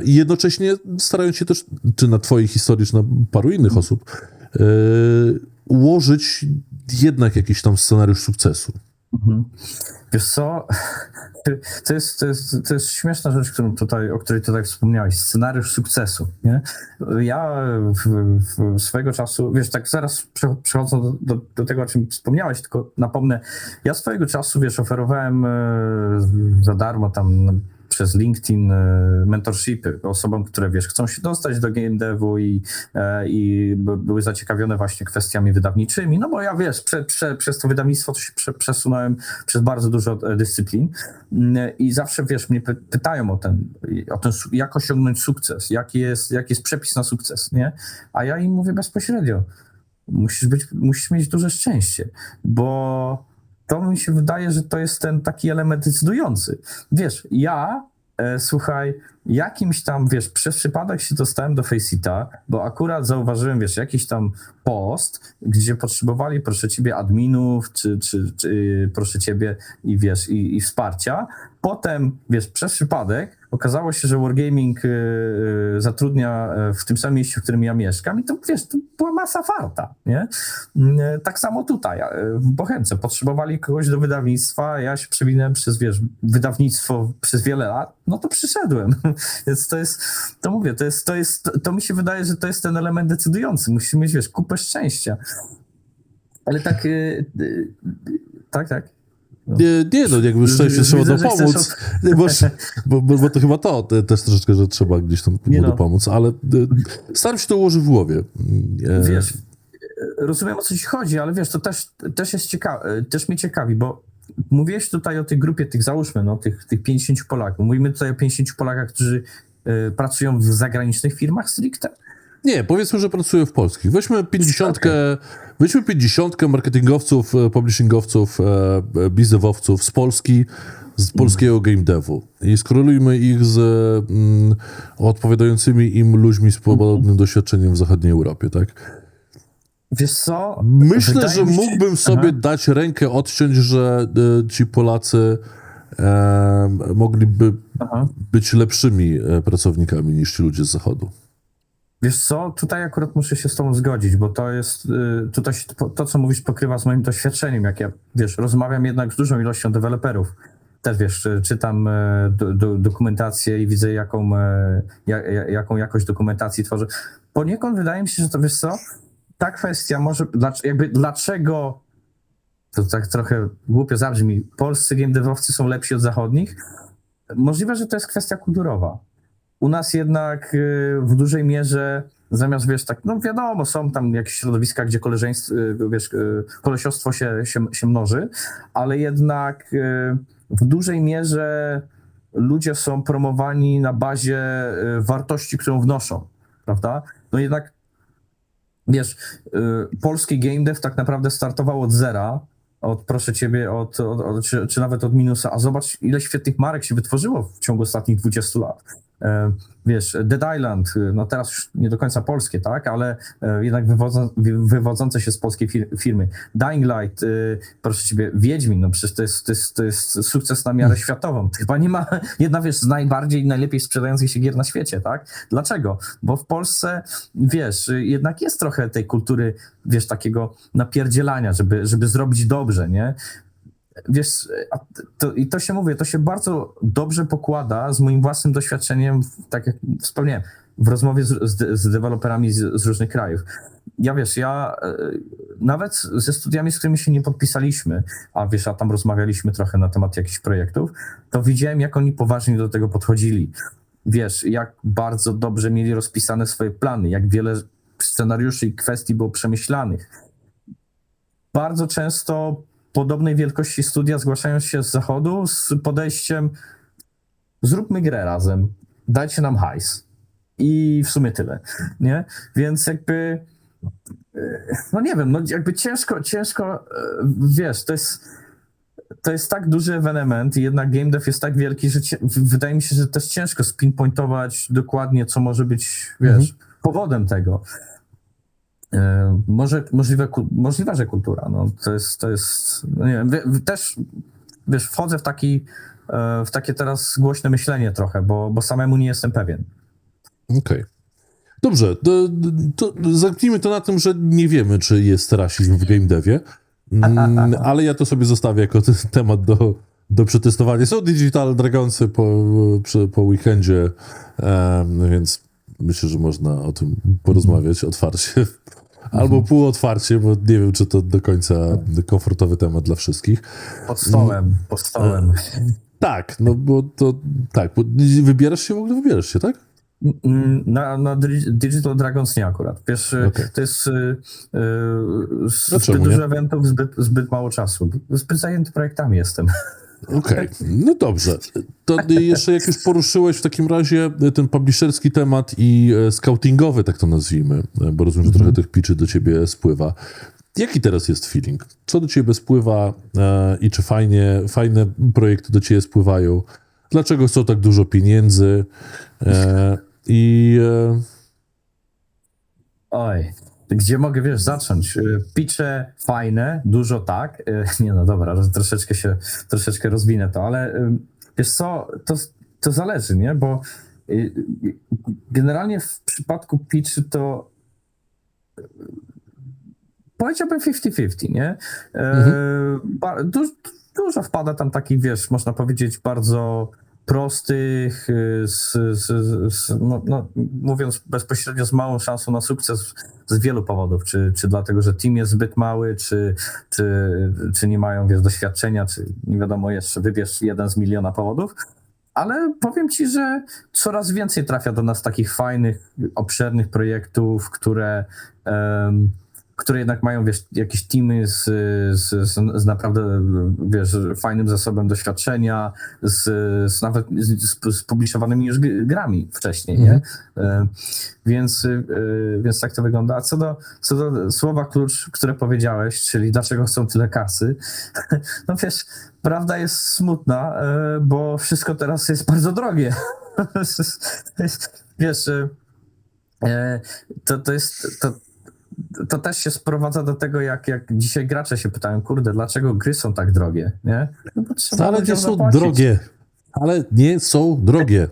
I jednocześnie starając się też, czy na twojej historii, czy na paru innych osób, ułożyć jednak jakiś tam scenariusz sukcesu. Mhm. Wiesz co, to jest śmieszna rzecz, o której tutaj wspomniałeś, scenariusz sukcesu, nie? Ja swojego czasu, wiesz, tak zaraz przechodząc do tego, o czym wspomniałeś, tylko napomnę, ja swojego czasu, wiesz, oferowałem za darmo tam przez LinkedIn mentorshipy osobom, które, wiesz, chcą się dostać do game devu i były zaciekawione właśnie kwestiami wydawniczymi, no bo ja, wiesz, przez to wydawnictwo to się przesunąłem przez bardzo dużo dyscyplin i zawsze, wiesz, mnie pytają o ten, jak osiągnąć sukces, jaki jest przepis na sukces, nie? A ja im mówię bezpośrednio, musisz mieć duże szczęście, bo to mi się wydaje, że to jest ten taki element decydujący. Wiesz, słuchaj, jakimś tam, wiesz, przez przypadek się dostałem do Faceita, bo akurat zauważyłem, wiesz, jakiś tam post, gdzie potrzebowali, proszę ciebie, adminów, czy proszę ciebie i wiesz, i wsparcia. Potem, wiesz, przez przypadek okazało się, że Wargaming zatrudnia w tym samym mieście, w którym ja mieszkam i to, wiesz, to była masa farta, nie? Tak samo tutaj, w Bochence. Potrzebowali kogoś do wydawnictwa, ja się przewinąłem przez, wiesz, wydawnictwo przez wiele lat, no to przyszedłem. Więc to mi się wydaje, że to jest ten element decydujący. Musisz mieć, wiesz, kupę szczęścia. Ale tak, tak. Nie, no jakby szczęście trzeba dopomóc, bo to chyba też troszeczkę, że trzeba gdzieś tam dopomóc, ale staram się to ułożyć w głowie. Wiesz, rozumiem, o co ci chodzi, ale wiesz, to też jest ciekawe, też mnie ciekawi, bo mówiłeś tutaj o tej grupie, załóżmy, no, tych 50 Polaków. Mówimy tutaj o 50 Polakach, którzy pracują w zagranicznych firmach stricte? Nie, powiedzmy, że pracują w polskich. Weźmy 50 marketingowców, publishingowców, bizdevowców z Polski, z polskiego game devu i skorelujmy ich z odpowiadającymi im ludźmi z podobnym doświadczeniem w zachodniej Europie, tak? Wiesz co? Myślę, że mógłbym sobie dać rękę odciąć, że ci Polacy mogliby być lepszymi pracownikami niż ci ludzie z zachodu. Wiesz co, tutaj akurat muszę się z tobą zgodzić, bo to jest, tutaj to, co mówisz, pokrywa z moim doświadczeniem, jak ja, wiesz, rozmawiam jednak z dużą ilością deweloperów. Też, wiesz, czytam dokumentację i widzę, jaką jakość dokumentacji tworzę. Poniekąd wydaje mi się, że to, wiesz co, ta kwestia może, dlaczego, to tak trochę głupio zabrzmi, polscy game devowcy są lepsi od zachodnich? Możliwe, że to jest kwestia kulturowa. U nas jednak w dużej mierze zamiast, wiesz, tak, no wiadomo, są tam jakieś środowiska, gdzie kolesiostwo się mnoży, ale jednak w dużej mierze ludzie są promowani na bazie wartości, którą wnoszą, prawda? No jednak, wiesz, polski game dev tak naprawdę startował od zera, proszę ciebie, czy nawet od minusa, a zobacz, ile świetnych marek się wytworzyło w ciągu ostatnich 20 lat. Wiesz, Dead Island, no teraz już nie do końca polskie, tak, ale jednak wywodzące się z polskiej firmy. Dying Light, proszę ciebie, Wiedźmin, no przecież to jest sukces na miarę światową. Chyba nie ma jedna, wiesz, z najbardziej i najlepiej sprzedających się gier na świecie, tak? Dlaczego? Bo w Polsce, wiesz, jednak jest trochę tej kultury, wiesz, takiego napierdzielania, żeby zrobić dobrze, nie? Wiesz, to się mówię, to się bardzo dobrze pokłada z moim własnym doświadczeniem, tak jak wspomniałem, w rozmowie z deweloperami z różnych krajów. Ja nawet ze studiami, z którymi się nie podpisaliśmy, a tam rozmawialiśmy trochę na temat jakichś projektów, to widziałem, jak oni poważnie do tego podchodzili. Wiesz, jak bardzo dobrze mieli rozpisane swoje plany, jak wiele scenariuszy i kwestii było przemyślanych. Bardzo często podobnej wielkości studia zgłaszają się z zachodu z podejściem: zróbmy grę razem, dajcie nam hajs. I w sumie tyle, nie? Więc jakby, no nie wiem, no jakby ciężko, wiesz, to jest tak duży ewenement i jednak game dev jest tak wielki, że wydaje mi się, że też ciężko spinpointować dokładnie, co może być, wiesz, powodem tego. Możliwe, że kultura, no to jest, no nie wiem, też, wiesz, wchodzę w takie teraz głośne myślenie trochę, bo samemu nie jestem pewien. Okej. Dobrze, to zamknijmy to na tym, że nie wiemy, czy jest rasizm w game devie. Ale ja to sobie zostawię jako temat do przetestowania. Są Digital Dragonsy po weekendzie, więc myślę, że można o tym porozmawiać otwarcie. Albo półotwarcie, bo nie wiem, czy to do końca komfortowy temat dla wszystkich. Pod stołem. Tak, no bo to tak, bo wybierasz się, tak? Na Digital Dragons nie akurat. Wiesz, to jest Dlaczego zbyt dużo nie? eventów, zbyt mało czasu. Zbyt zajęty projektami jestem. Okej, no dobrze. To jeszcze jak już poruszyłeś w takim razie ten publisherski temat i scoutingowy, tak to nazwijmy, bo rozumiem, że trochę tych pitchy do ciebie spływa. Jaki teraz jest feeling? Co do ciebie spływa i czy fajne projekty do ciebie spływają? Dlaczego chcą tak dużo pieniędzy? Oj, gdzie mogę, wiesz, zacząć? Pitche fajne, dużo tak. Nie no, dobra, troszeczkę rozwinę to, ale wiesz co, to zależy, nie? Bo generalnie w przypadku pitchy to powiedziałbym 50-50, nie? Dużo wpada tam takich, wiesz, można powiedzieć, bardzo prostych, mówiąc bezpośrednio z małą szansą na sukces z wielu powodów, czy dlatego, że team jest zbyt mały, czy nie mają, wiesz, doświadczenia, czy nie wiadomo jeszcze, wybierz jeden z miliona powodów, ale powiem ci, że coraz więcej trafia do nas takich fajnych, obszernych projektów, które jednak mają, wiesz, jakieś teamy z naprawdę, wiesz, fajnym zasobem doświadczenia, nawet z publishowanymi już grami wcześniej, nie? Więc tak to wygląda. A co do słowa klucz, które powiedziałeś, czyli dlaczego chcą tyle kasy, no wiesz, prawda jest smutna, bo wszystko teraz jest bardzo drogie. Wiesz, to też się sprowadza do tego, jak dzisiaj gracze się pytają, kurde, dlaczego gry są tak drogie, nie? No bo trzeba Ale nie ludziom są zapłacić. drogie. Ale nie są drogie.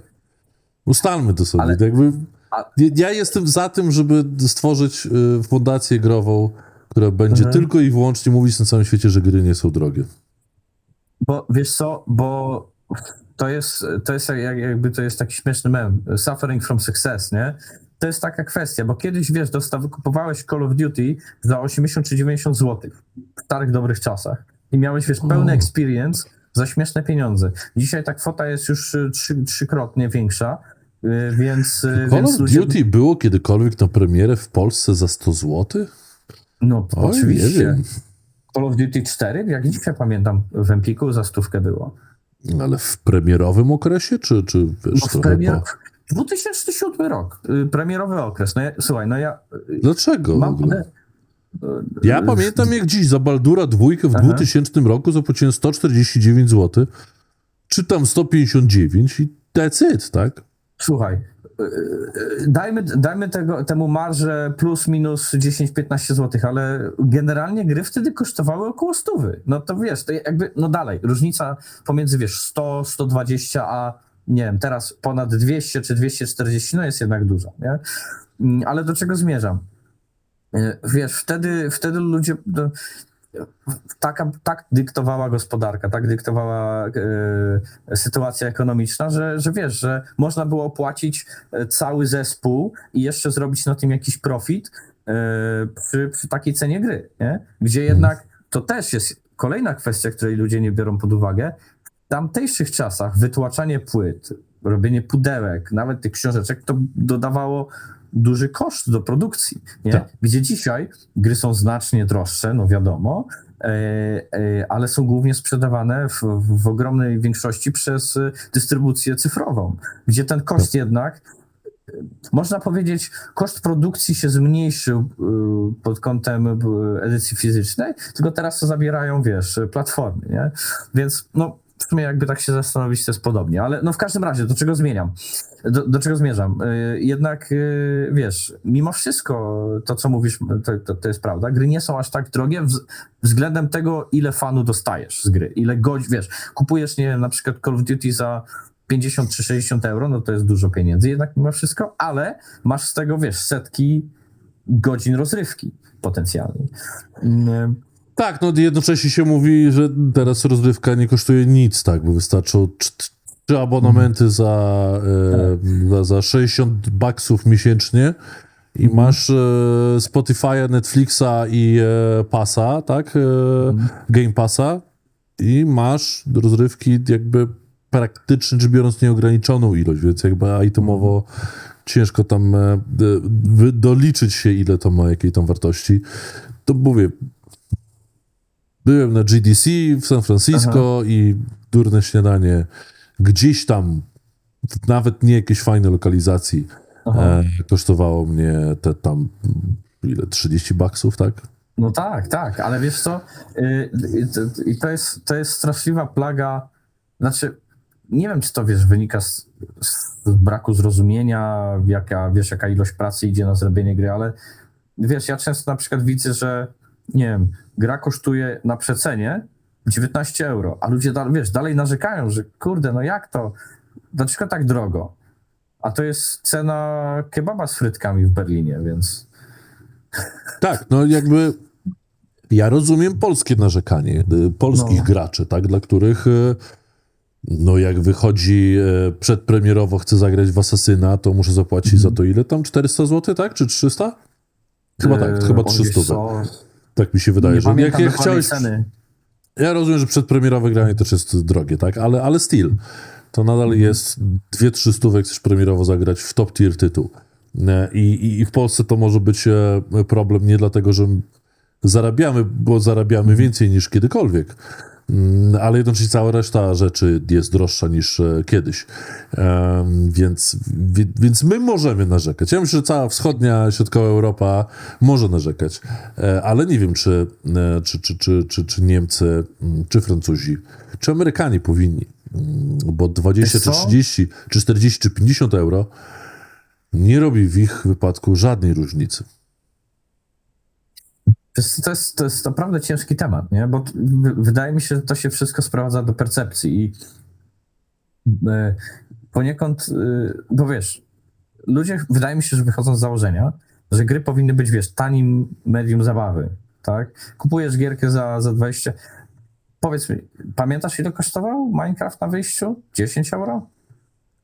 Ustalmy to sobie. Ale- Ja jestem za tym, żeby stworzyć fundację grową, która będzie tylko i wyłącznie mówić na całym świecie, że gry nie są drogie. Bo wiesz co, bo to jest jakby to jest taki śmieszny mem, suffering from success, nie? To jest taka kwestia, bo kiedyś, wiesz, kupowałeś Call of Duty za 80 czy 90 zł w starych, dobrych czasach i miałeś, wiesz, pełny experience za śmieszne pieniądze. Dzisiaj ta kwota jest już trzykrotnie większa, więc... Call więc of ludzie... Duty było kiedykolwiek na premierę w Polsce za 100 zł? No, Oj, oczywiście. nie wiem. Call of Duty 4, jak dzisiaj pamiętam, w Empiku za 100 było. Ale w premierowym okresie, czy wiesz, No, trochę 2007 rok, premierowy okres. No słuchaj, no ja... Dlaczego w Mam, ogóle? Ja pamiętam jak dziś, za Baldura 2 w 2000 roku zapłaciłem 149 zł, czy tam 159 i that's it, tak? Słuchaj, dajmy temu marżę plus minus 10-15 zł, ale generalnie gry wtedy kosztowały około 100. No to wiesz, to jakby, no dalej, różnica pomiędzy, wiesz, 100, 120, a nie wiem, teraz ponad 200 czy 240, no jest jednak duża, nie? Ale do czego zmierzam? Wiesz, wtedy ludzie... Tak dyktowała gospodarka, tak dyktowała sytuacja ekonomiczna, że wiesz, że można było opłacić cały zespół i jeszcze zrobić na tym jakiś profit przy takiej cenie gry, nie? Gdzie jednak to też jest kolejna kwestia, której ludzie nie biorą pod uwagę. W tamtejszych czasach wytłaczanie płyt, robienie pudełek, nawet tych książeczek, to dodawało duży koszt do produkcji, nie? Tak. Gdzie dzisiaj gry są znacznie droższe, no wiadomo, ale są głównie sprzedawane w ogromnej większości przez dystrybucję cyfrową, gdzie ten koszt jednak, można powiedzieć, koszt produkcji się zmniejszył pod kątem edycji fizycznej, tylko teraz to zabierają, wiesz, platformy, nie? Więc no w sumie jakby tak się zastanowić, to jest podobnie, ale no w każdym razie, do czego zmieniam? Do czego zmierzam? Jednak, wiesz, mimo wszystko to, co mówisz, to jest prawda. Gry nie są aż tak drogie względem tego, ile fanu dostajesz z gry. Ile godzin, wiesz, kupujesz, nie wiem, na przykład Call of Duty za 50 czy 60 euro, no to jest dużo pieniędzy jednak mimo wszystko, ale masz z tego, wiesz, setki godzin rozrywki potencjalnej. Tak, no jednocześnie się mówi, że teraz rozrywka nie kosztuje nic, tak, bo wystarczą 3 abonamenty za 60 baksów miesięcznie i masz Spotify'a, Netflixa i Passa, tak, Game Passa i masz rozrywki jakby praktycznie rzecz biorąc nieograniczoną ilość, więc jakby itemowo ciężko tam doliczyć się, ile to ma, jakiej tam wartości. To mówię, byłem na GDC w San Francisco i durne śniadanie gdzieś tam, nawet nie jakiejś fajnej lokalizacji, kosztowało mnie te tam, ile, 30 baksów, tak? No tak, ale wiesz co, to jest straszliwa plaga, znaczy, nie wiem, czy to, wiesz, wynika z braku zrozumienia, jaka ilość pracy idzie na zrobienie gry, ale wiesz, ja często na przykład widzę, że nie wiem, gra kosztuje na przecenie 19 euro, a ludzie dalej narzekają, że kurde, no jak to? Dlaczego tak drogo? A to jest cena kebaba z frytkami w Berlinie, więc... Tak, no jakby ja rozumiem polskie narzekanie, polskich graczy, tak, dla których no jak wychodzi przedpremierowo, chcę zagrać w Asasyna, to muszę zapłacić za to ile tam? 400 zł, tak? Czy 300? Chyba tak, chyba 300. Tak mi się wydaje, że jak chciałeś... Ceny. Ja rozumiem, że przedpremierowe granie też jest drogie, tak? Ale still, to nadal jest 2-3 stówek, chcesz premierowo zagrać w top tier tytuł. I w Polsce to może być problem nie dlatego, że zarabiamy, bo zarabiamy więcej niż kiedykolwiek, ale jednocześnie cała reszta rzeczy jest droższa niż kiedyś. Więc my możemy narzekać. Ja myślę, że cała wschodnia, środkowa Europa może narzekać, ale nie wiem, czy Niemcy, czy Francuzi, czy Amerykanie powinni, bo 20, czy 30, czy 40, czy 50 euro nie robi w ich wypadku żadnej różnicy. To jest naprawdę ciężki temat, nie? Bo wydaje mi się, że to się wszystko sprowadza do percepcji i poniekąd, bo wiesz, ludzie, wydaje mi się, że wychodzą z założenia, że gry powinny być, wiesz, tanim medium zabawy, tak? Kupujesz gierkę za 20... Powiedz mi, pamiętasz, ile kosztował Minecraft na wyjściu? 10 euro?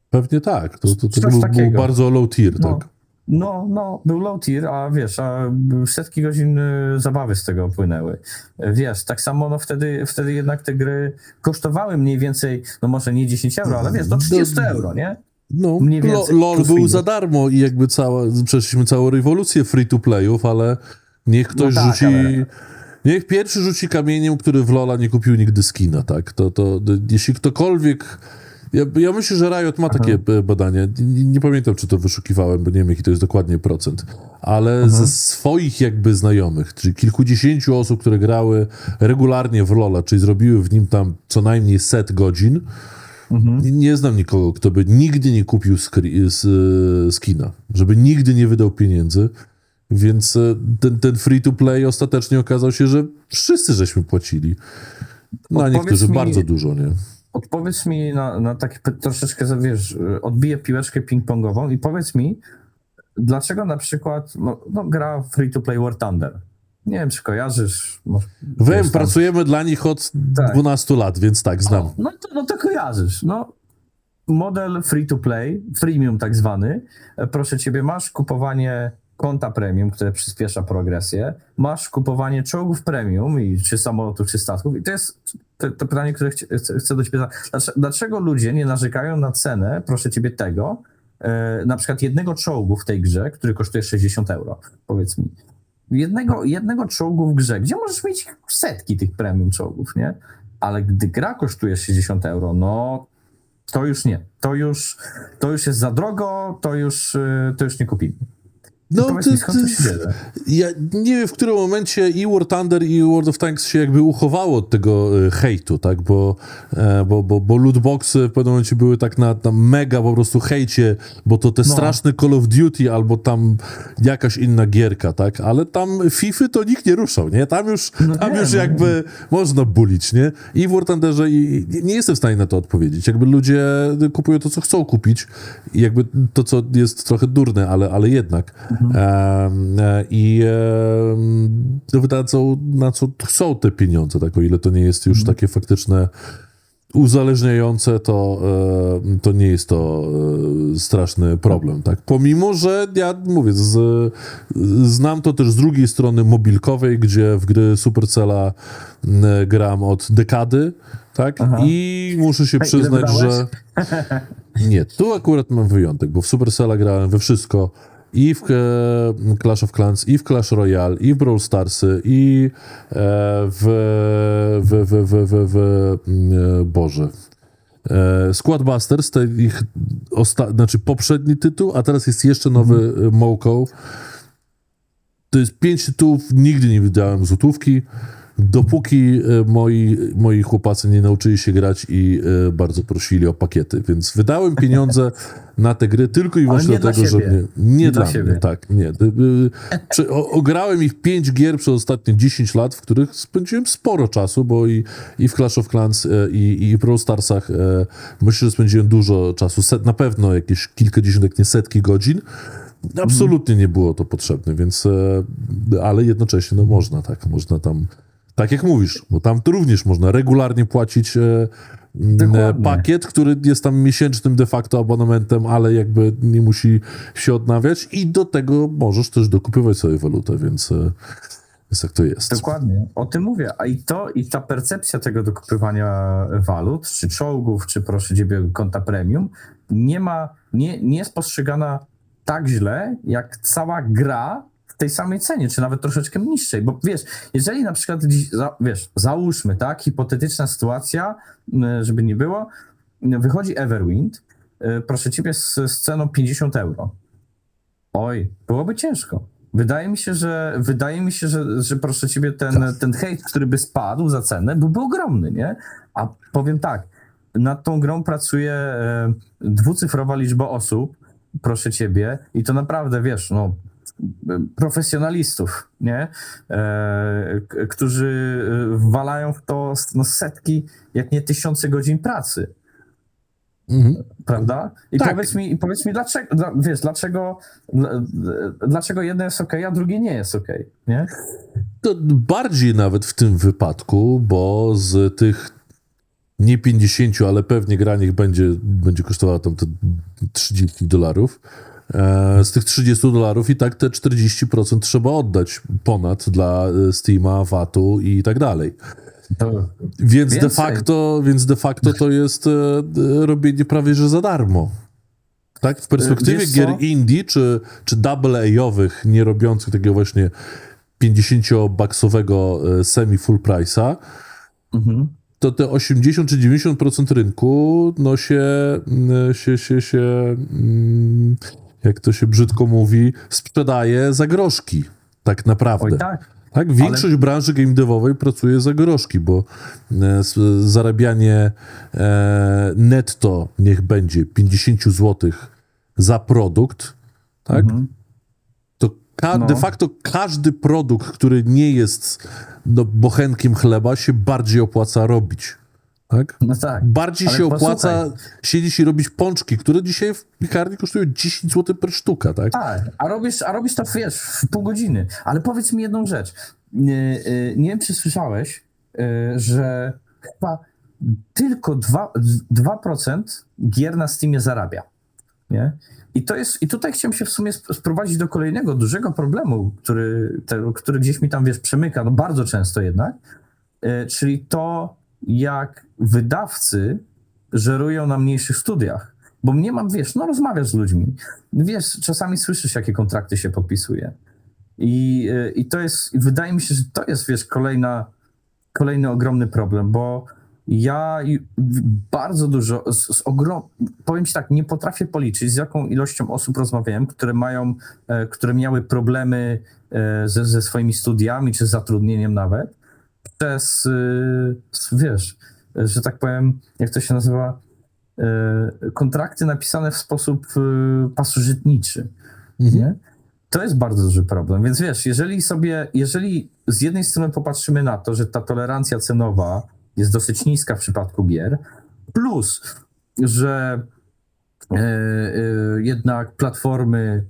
Pewnie tak. To był bardzo low tier, tak? No, był low tier, a wiesz, setki godzin zabawy z tego płynęły. Wiesz, tak samo no wtedy jednak te gry kosztowały mniej więcej, no może nie 10 euro, ale wiesz, do 30 euro, nie? No, LOL był za darmo i jakby przeszliśmy całą rewolucję free-to-playów, ale niech ktoś rzuci... Niech pierwszy rzuci kamieniem, który w LOLa nie kupił nigdy skina, tak? To jeśli ktokolwiek... Ja myślę, że Riot ma takie badanie. Nie pamiętam, czy to wyszukiwałem, bo nie wiem, jaki to jest dokładnie procent. Ale ze swoich jakby znajomych, czyli kilkudziesięciu osób, które grały regularnie w LoL'a, czyli zrobiły w nim tam co najmniej 100 godzin, nie znam nikogo, kto by nigdy nie kupił skina. Żeby nigdy nie wydał pieniędzy. Więc ten free-to-play ostatecznie okazał się, że wszyscy żeśmy płacili. No, niektórzy bardzo dużo, nie? Odpowiedz mi na takie troszeczkę, wiesz, odbiję piłeczkę ping-pongową i powiedz mi, dlaczego na przykład gra free-to-play War Thunder. Nie wiem, czy kojarzysz. Wiem, pracujemy dla nich od 12 lat, więc tak, znam. No to kojarzysz. No, model free-to-play, freemium tak zwany. Proszę ciebie, masz kupowanie konta premium, które przyspiesza progresję, masz kupowanie czołgów premium, czy samolotów, czy statków. I to jest to pytanie, które chcę do ciebie zadać. Dlaczego ludzie nie narzekają na cenę, proszę ciebie, tego, na przykład jednego czołgu w tej grze, który kosztuje 60 euro, powiedz mi. Jednego czołgu w grze, gdzie możesz mieć setki tych premium czołgów, nie? Ale gdy gra kosztuje 60 euro, no to już nie. To już jest za drogo, to już nie kupimy. No, ja nie wiem, w którym momencie i War Thunder, i World of Tanks się jakby uchowało od tego hejtu, tak, bo lootboxy w pewnym momencie były tak na mega po prostu hejcie, bo to te straszne Call of Duty albo tam jakaś inna gierka, tak, ale tam FIFA to nikt nie ruszał, nie, tam już jakby można bulić, nie, i w War Thunderze i nie jestem w stanie na to odpowiedzieć, jakby ludzie kupują to, co chcą kupić i jakby to, co jest trochę durne, ale jednak. wydadzą, na co chcą te pieniądze, tak? O ile to nie jest już takie faktyczne uzależniające, to nie jest to straszny problem, tak? Pomimo, że ja mówię, znam to też z drugiej strony mobilkowej, gdzie w gry Supercella gram od dekady, tak? Aha. I muszę się Ile przyznać, wydałeś? że nie, tu akurat mam wyjątek, bo w Supercella grałem we wszystko, i w Clash of Clans, i w Clash Royale, i w Brawl Starsy, i Boże. Squadbusters, to ich znaczy poprzedni tytuł, a teraz jest jeszcze nowy Moco. To jest 5 tytułów, nigdy nie wydałem złotówki, dopóki moi chłopacy nie nauczyli się grać i bardzo prosili o pakiety, więc wydałem pieniądze na te gry tylko i wyłącznie dlatego, że nie dla mnie, tak, nie. Ograłem ich 5 gier przez ostatnie 10 lat, w których spędziłem sporo czasu, bo i w Clash of Clans, i w Brawl Starsach myślę, że spędziłem dużo czasu, na pewno jakieś kilkadziesiąt, jak nie setki godzin. Absolutnie nie było to potrzebne, więc ale jednocześnie można tam, tak jak mówisz, bo tam to również można regularnie płacić pakiet, który jest tam miesięcznym de facto abonamentem, ale jakby nie musi się odnawiać i do tego możesz też dokupywać sobie walutę, więc tak to jest. Dokładnie, o tym mówię. A i ta percepcja tego dokupywania walut, czy czołgów, czy proszę ciebie konta premium, nie jest postrzegana tak źle, jak cała gra w tej samej cenie, czy nawet troszeczkę niższej, bo wiesz, jeżeli na przykład, załóżmy, tak, hipotetyczna sytuacja, żeby nie było, wychodzi Everwind, proszę ciebie, z ceną 50 euro. Oj, byłoby ciężko. Wydaje mi się, że proszę ciebie, ten hejt, który by spadł za cenę, byłby ogromny, nie? A powiem tak, nad tą grą pracuje dwucyfrowa liczba osób, proszę ciebie, i to naprawdę, wiesz, no, profesjonalistów, nie? Którzy walają w to setki, jak nie tysiące godzin pracy. Prawda? I tak. powiedz mi dlaczego jedno jest okej, a drugie nie jest okej, nie? To bardziej nawet w tym wypadku, bo z tych nie 50, ale pewnie gra niech będzie kosztowała tam te $30. Z tych $30 i tak te 40% trzeba oddać ponad dla Steama, VAT-u i tak dalej. Więc de facto to jest robienie prawie że za darmo. Tak? W perspektywie gier indie czy AA-owych, nie robiących takiego właśnie 50-baksowego semi-full price'a, to te 80 czy 90% rynku no się jak to się brzydko mówi, sprzedaje za groszki. Tak naprawdę. Oj, tak. Większość branży game devowej pracuje za groszki, bo zarabianie netto niech będzie 50 zł za produkt, tak? To de facto każdy produkt, który nie jest bochenkiem chleba, się bardziej opłaca robić. Tak? No tak. Bardziej się opłaca siedzieć i robić pączki, które dzisiaj w piekarni kosztują 10 zł per sztuka, tak? Tak, a robisz to, wiesz, w pół godziny. Ale powiedz mi jedną rzecz. Nie wiem, czy słyszałeś, że chyba tylko 2% gier na Steamie zarabia. Nie? I tutaj chciałem się w sumie sprowadzić do kolejnego dużego problemu, który gdzieś mi tam, wiesz, przemyka, no bardzo często jednak, czyli to, jak wydawcy żerują na mniejszych studiach. Bo mnie wiesz, no rozmawiasz z ludźmi, wiesz, czasami słyszysz, jakie kontrakty się podpisuje. I to jest, wydaje mi się, że to jest, wiesz, kolejny ogromny problem, bo ja bardzo dużo, powiem ci tak, nie potrafię policzyć, z jaką ilością osób rozmawiałem, które miały problemy ze swoimi studiami, czy z zatrudnieniem nawet, przez, wiesz, że tak powiem, jak to się nazywa, kontrakty napisane w sposób pasożytniczy, nie? To jest bardzo duży problem, więc wiesz, jeżeli z jednej strony popatrzymy na to, że ta tolerancja cenowa jest dosyć niska w przypadku gier, plus, że jednak platformy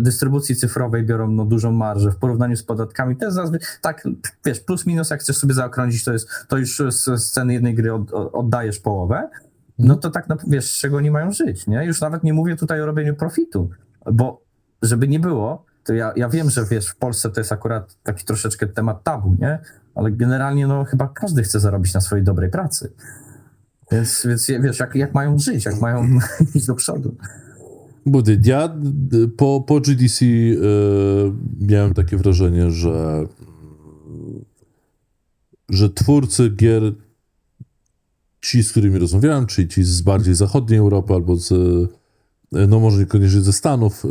dystrybucji cyfrowej biorą no, dużą marżę w porównaniu z podatkami. To jest zazwyczaj, tak, wiesz, plus minus, jak chcesz sobie zaokrąglić, to już z ceny jednej gry oddajesz połowę, no to tak, wiesz, z czego oni mają żyć, nie? Już nawet nie mówię tutaj o robieniu profitu, bo żeby nie było, to ja wiem, że wiesz, w Polsce to jest akurat taki troszeczkę temat tabu, nie? Ale generalnie no chyba każdy chce zarobić na swojej dobrej pracy. Więc wiesz, jak mają żyć, jak mają iść do przodu. Mówię, ja po GDC miałem takie wrażenie, że twórcy gier, ci, z którymi rozmawiałem, czyli ci z bardziej zachodniej Europy albo no może niekoniecznie ze Stanów,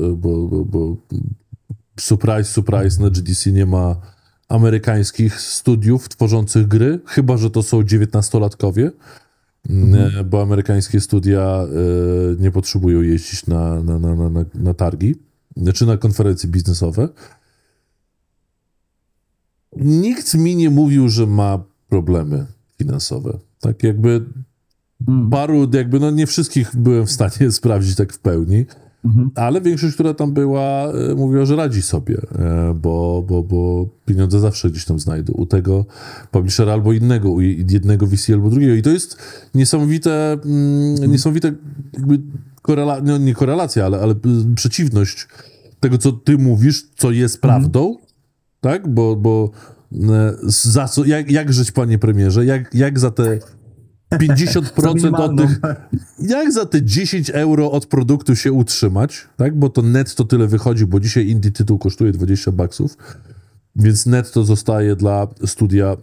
bo surprise, na GDC nie ma amerykańskich studiów tworzących gry, chyba że to są 19-latkowie, bo amerykańskie studia nie potrzebują jeździć na targi, czy na konferencje biznesowe. Nikt mi nie mówił, że ma problemy finansowe. Tak jakby paru, jakby no nie wszystkich byłem w stanie sprawdzić tak w pełni, ale większość, która tam była, mówiła, że radzi sobie, bo pieniądze zawsze gdzieś tam znajdą. U tego publishera albo innego, u jednego VC albo drugiego. I to jest niesamowite jakby nie korelacja, ale przeciwność tego, co ty mówisz, co jest prawdą, tak? Bo za co, jak żyć, panie premierze, jak za te 50% od tych, jak za te 10 euro od produktu się utrzymać, tak? Bo to netto tyle wychodzi, bo dzisiaj indie tytuł kosztuje $20, więc netto zostaje dla studia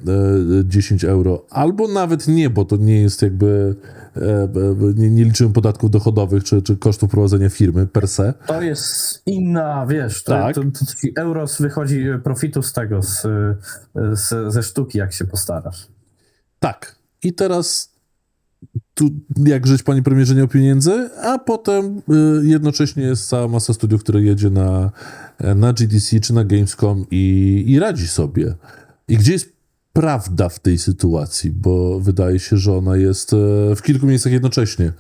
10 euro. Albo nawet nie, bo to nie jest jakby, nie liczymy podatków dochodowych czy kosztów prowadzenia firmy per se. To jest inna, wiesz, Tak. to euro wychodzi profitu z tego, ze sztuki, jak się postarasz. Tak. I teraz tu jak żyć, panie premierze, nie o pieniędzy, a potem jednocześnie jest cała masa studiów, które jedzie na GDC czy na Gamescom i radzi sobie. I gdzie jest prawda w tej sytuacji? Bo wydaje się, że ona jest w kilku miejscach jednocześnie.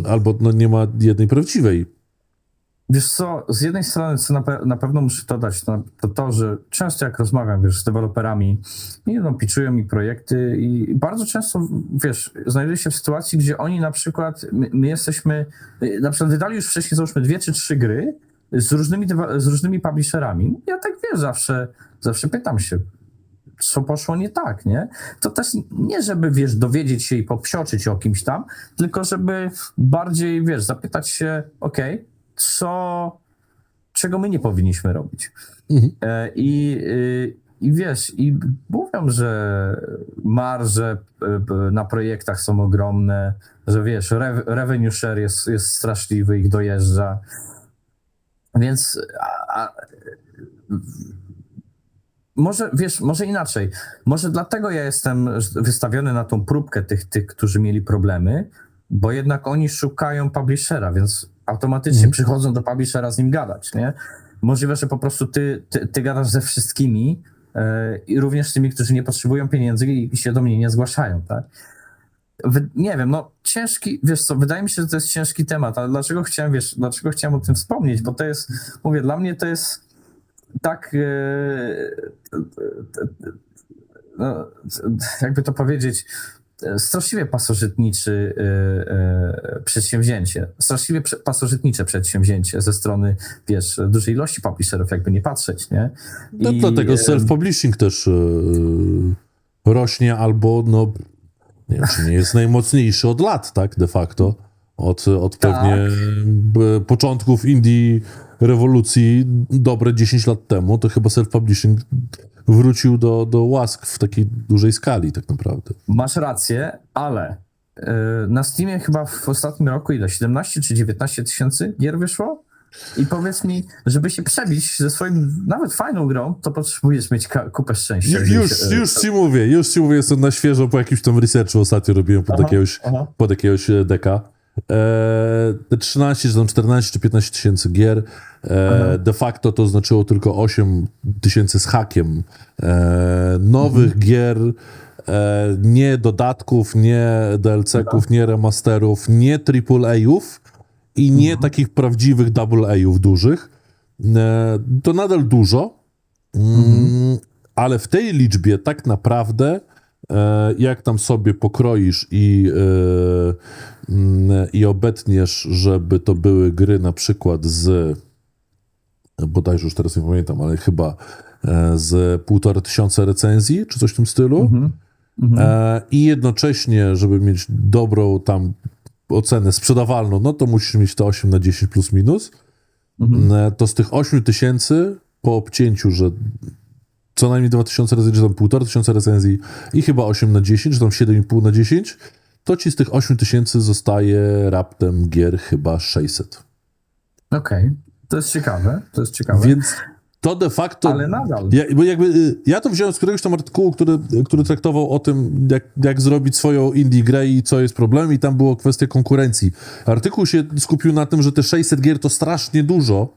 Albo no, nie ma jednej prawdziwej. Wiesz co, z jednej strony, co na pewno muszę dodać, to, że często jak rozmawiam, wiesz, z deweloperami, no, pitchują mi projekty i bardzo często, wiesz, znajduję się w sytuacji, gdzie oni na przykład, my jesteśmy, na przykład wydali już wcześniej, załóżmy 2 czy 3 gry z różnymi publisherami. Ja tak, wiesz, zawsze pytam się, co poszło nie tak, nie? To też nie, żeby, wiesz, dowiedzieć się i popsioczyć o kimś tam, tylko żeby bardziej, wiesz, zapytać się, okej, czego my nie powinniśmy robić. I wiesz, i mówią, że marże na projektach są ogromne, że wiesz, revenue share jest straszliwy, ich dojeżdża. Więc może, wiesz, może inaczej. Może dlatego ja jestem wystawiony na tą próbkę tych, którzy mieli problemy, bo jednak oni szukają publishera, więc automatycznie przychodzą do publishera z nim gadać, nie? Możliwe, że po prostu ty gadasz ze wszystkimi i również z tymi, którzy nie potrzebują pieniędzy i się do mnie nie zgłaszają, tak? Nie wiem, no ciężki, wiesz co, wydaje mi się, że to jest ciężki temat, ale dlaczego chciałem o tym wspomnieć, bo to jest, mówię, dla mnie to jest tak, no, jakby to powiedzieć, straszliwie pasożytnicze przedsięwzięcie ze strony, wiesz, dużej ilości publisherów, jakby nie patrzeć, nie? No dlatego self-publishing też rośnie albo, no, nie wiem, czy nie jest najmocniejszy od lat, tak, de facto. Od pewnie początków indie rewolucji dobre 10 lat temu, to chyba self-publishing wrócił do łask w takiej dużej skali tak naprawdę. Masz rację, ale na Steamie chyba w ostatnim roku 17 czy 19 tysięcy gier wyszło? I powiedz mi, żeby się przebić ze swoim nawet fajną grą, to potrzebujesz mieć kupę szczęścia. Już ci mówię, jestem na świeżo po jakimś tam researchu ostatnio robiłem pod jakiegoś deka. Te 13, czy tam 14 czy 15 tysięcy gier, de facto to znaczyło tylko 8 tysięcy z hakiem nowych gier, nie dodatków, nie DLC-ków, nie remasterów, nie AAA-ów i nie takich prawdziwych AA-ów dużych. To nadal dużo, ale w tej liczbie tak naprawdę jak tam sobie pokroisz i obetniesz, żeby to były gry na przykład z, bodajże już teraz nie pamiętam, ale chyba z 1500 recenzji, czy coś w tym stylu, i jednocześnie, żeby mieć dobrą tam ocenę sprzedawalną, no to musisz mieć to 8/10 plus minus, to z tych 8000 po obcięciu, że co najmniej 2000 recenzji, czy tam 1500 recenzji i chyba 8/10, czy tam 7,5/10, to ci z tych 8000 zostaje raptem gier chyba 600. Okej. To jest ciekawe, Więc to de facto... Ale nadal. Ja to wziąłem z któregoś tam artykułu, który traktował o tym, jak zrobić swoją indie grę i co jest problem, i tam było kwestia konkurencji. Artykuł się skupił na tym, że te 600 gier to strasznie dużo,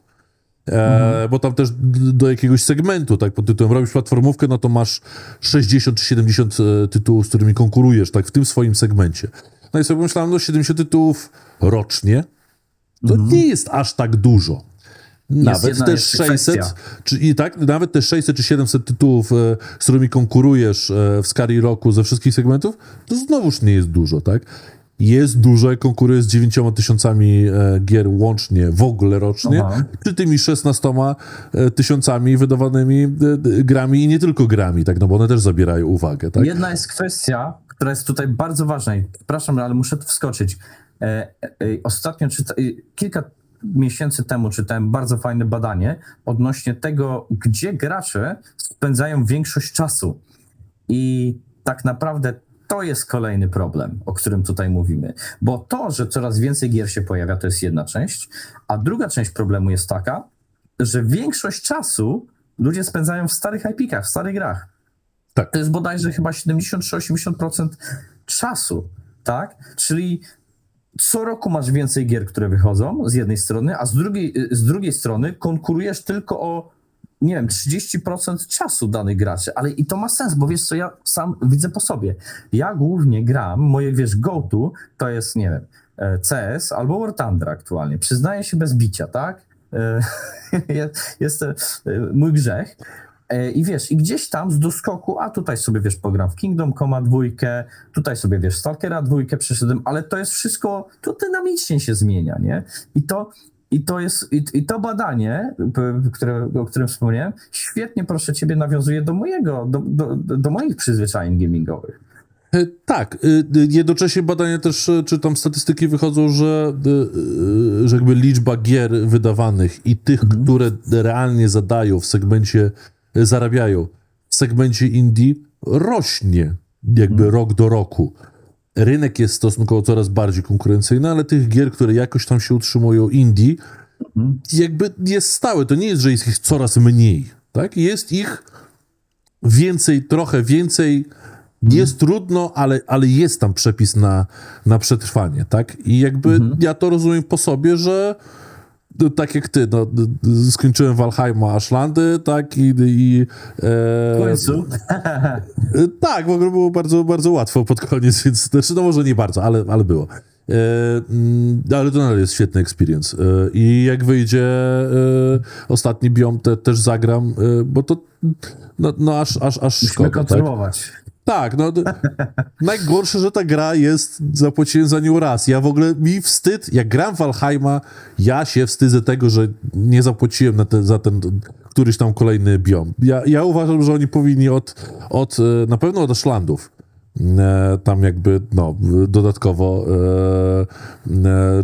bo tam też do jakiegoś segmentu, tak, pod tytułem robisz platformówkę, no to masz 60 czy 70 tytułów, z którymi konkurujesz, tak, w tym swoim segmencie. No i sobie myślałem, no 70 tytułów rocznie, to nie jest aż tak dużo. Nawet te 600, nawet te 600 czy 700 tytułów, z którymi konkurujesz w skali roku ze wszystkich segmentów, to znowuż nie jest dużo, tak? Jest dużo, jak konkuruje z 9000 gier łącznie w ogóle rocznie, czy tymi 16 tysiącami wydawanymi grami i nie tylko grami, tak, no bo one też zabierają uwagę, tak? Jedna jest kwestia, która jest tutaj bardzo ważna i przepraszam, ale muszę tu wskoczyć. Ostatnio, kilka miesięcy temu czytałem bardzo fajne badanie odnośnie tego, gdzie gracze spędzają większość czasu. I tak naprawdę to jest kolejny problem, o którym tutaj mówimy. Bo to, że coraz więcej gier się pojawia, to jest jedna część, a druga część problemu jest taka, że większość czasu ludzie spędzają w starych IP-kach, w starych grach. Tak. To jest bodajże chyba 70-80% czasu, tak? Czyli co roku masz więcej gier, które wychodzą z jednej strony, a z drugiej strony konkurujesz tylko o, nie wiem, 30% czasu danych graczy, ale i to ma sens, bo wiesz co, ja sam widzę po sobie. Ja głównie gram, moje, wiesz, go-to to jest, nie wiem, CS albo War Thunder aktualnie. Przyznaję się bez bicia, tak? Jest to mój grzech. I wiesz, i gdzieś tam z doskoku, a tutaj sobie, wiesz, pogram w Kingdom Come 2, tutaj sobie, wiesz, Stalkera 2 przeszedłem, ale to jest wszystko, to dynamicznie się zmienia, nie? I to badanie, o którym wspomniałem, świetnie, proszę ciebie, nawiązuje do moich przyzwyczajeń gamingowych. Tak, jednocześnie badania też, czy tam statystyki wychodzą, że jakby liczba gier wydawanych i tych, które realnie zarabiają w segmencie indie, rośnie jakby rok do roku. Rynek jest stosunkowo coraz bardziej konkurencyjny, ale tych gier, które jakoś tam się utrzymują indie, jakby jest stałe. To nie jest, że jest ich coraz mniej, tak? Jest ich więcej, trochę więcej. Jest trudno, ale jest tam przepis na przetrwanie, tak? I jakby ja to rozumiem po sobie, że tak jak ty, no, skończyłem Valheima Ashlandy, tak, W końcu. tak, w ogóle było bardzo, bardzo łatwo pod koniec, więc, znaczy, no może nie bardzo, ale było. Ale to nadal jest świetny experience. I jak wyjdzie ostatni biom, też zagram, bo to no aż Musimy szkoda. kontrolować. Tak, no najgorsze, że ta gra jest, zapłaciłem za nią raz. Ja w ogóle, mi wstyd, jak gram w Valheima, ja się wstydzę tego, że nie zapłaciłem za ten któryś tam kolejny biom. Ja uważam, że oni powinni na pewno od Ashlandów tam jakby, no, dodatkowo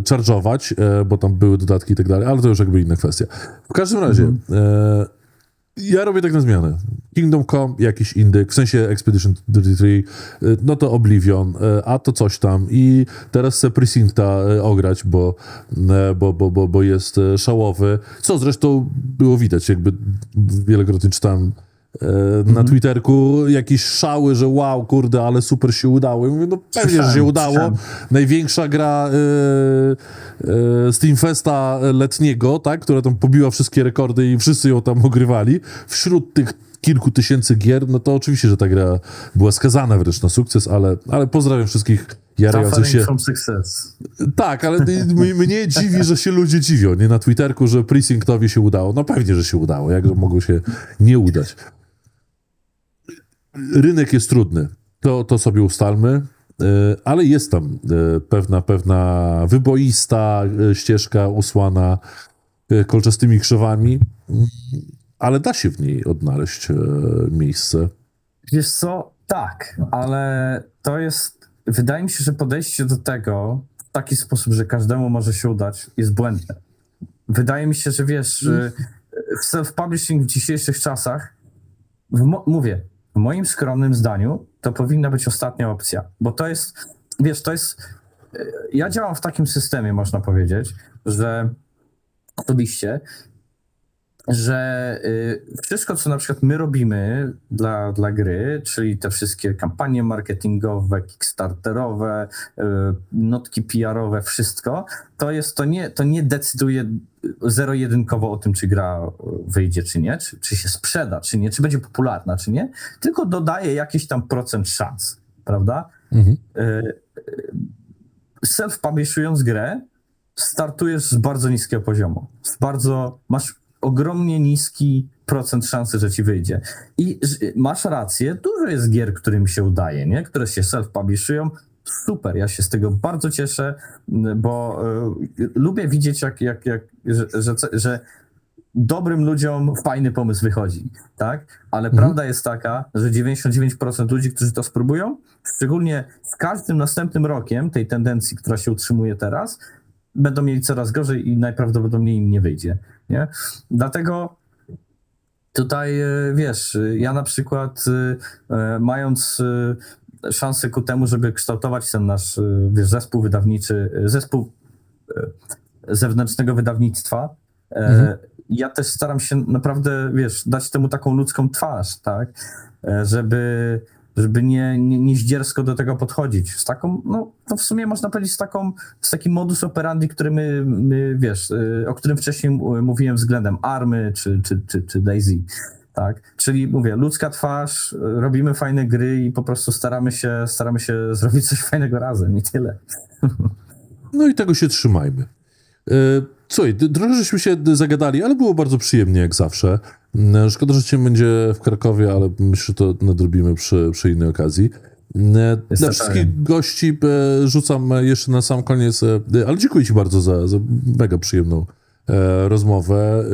charge'ować, bo tam były dodatki i tak dalej, ale to już jakby inna kwestia. W każdym razie, ja robię tak na zmianę. Kingdom Come, jakiś indyk, w sensie Expedition 33, no to Oblivion, a to coś tam. I teraz chcę Precincta ograć, bo jest szałowy. Co zresztą było widać, jakby wielokrotnie czytałem na Twitterku jakieś szały, że wow, kurde, ale super się udało. I mówię, no pewnie, że się udało. Największa gra Steamfesta letniego, tak, która tam pobiła wszystkie rekordy i wszyscy ją tam ogrywali. Wśród tych kilku tysięcy gier, no to oczywiście, że ta gra była skazana wręcz na sukces, ale pozdrawiam wszystkich jarających się. From success. Tak, ale mnie dziwi, że się ludzie dziwią, nie, na Twitterku, że Precinctowi się udało. No pewnie, że się udało. Jak mogło się nie udać? Rynek jest trudny. To sobie ustalmy. Ale jest tam pewna wyboista ścieżka usłana kolczastymi krzewami, ale da się w niej odnaleźć miejsce. Wiesz co? Tak, ale to jest, wydaje mi się, że podejście do tego w taki sposób, że każdemu może się udać, jest błędne. Wydaje mi się, że wiesz, w self-publishing w dzisiejszych czasach, mówię, w moim skromnym zdaniu, to powinna być ostatnia opcja, bo to jest, wiesz, ja działam w takim systemie, można powiedzieć, że osobiście, że wszystko, co na przykład my robimy dla gry, czyli te wszystkie kampanie marketingowe, kickstarterowe, notki PR-owe, wszystko, to nie decyduje zero-jedynkowo o tym, czy gra wyjdzie, czy nie, czy się sprzeda, czy nie, czy będzie popularna, czy nie, tylko dodaje jakiś tam procent szans, prawda? Mhm. Self-publishując grę, startujesz z bardzo niskiego poziomu. Masz ogromnie niski procent szansy, że ci wyjdzie. I masz rację, dużo jest gier, którym się udaje, nie? Które się self-publishują. Super, ja się z tego bardzo cieszę, bo lubię widzieć, że dobrym ludziom fajny pomysł wychodzi, tak? Ale prawda jest taka, że 99% ludzi, którzy to spróbują, szczególnie z każdym następnym rokiem tej tendencji, która się utrzymuje teraz, będą mieli coraz gorzej i najprawdopodobniej im nie wyjdzie, nie? Dlatego tutaj, wiesz, ja na przykład mając szansę ku temu, żeby kształtować ten nasz, wiesz, zespół wydawniczy, zespół zewnętrznego wydawnictwa, ja też staram się naprawdę, wiesz, dać temu taką ludzką twarz, tak? Żeby nie zdziersko do tego podchodzić. Z taką, no to w sumie można powiedzieć z takim modus operandi, który my wiesz, o którym wcześniej mówiłem względem Army czy DayZ, tak? Czyli mówię, ludzka twarz, robimy fajne gry i po prostu staramy się zrobić coś fajnego razem i tyle. No i tego się trzymajmy. Słuchaj, trochę żeśmy się zagadali, ale było bardzo przyjemnie jak zawsze. Szkoda, że cię będzie w Krakowie, ale myślę, że to nadrobimy przy innej okazji. Dla wszystkich gości rzucam jeszcze na sam koniec, ale dziękuję ci bardzo za mega przyjemną rozmowę.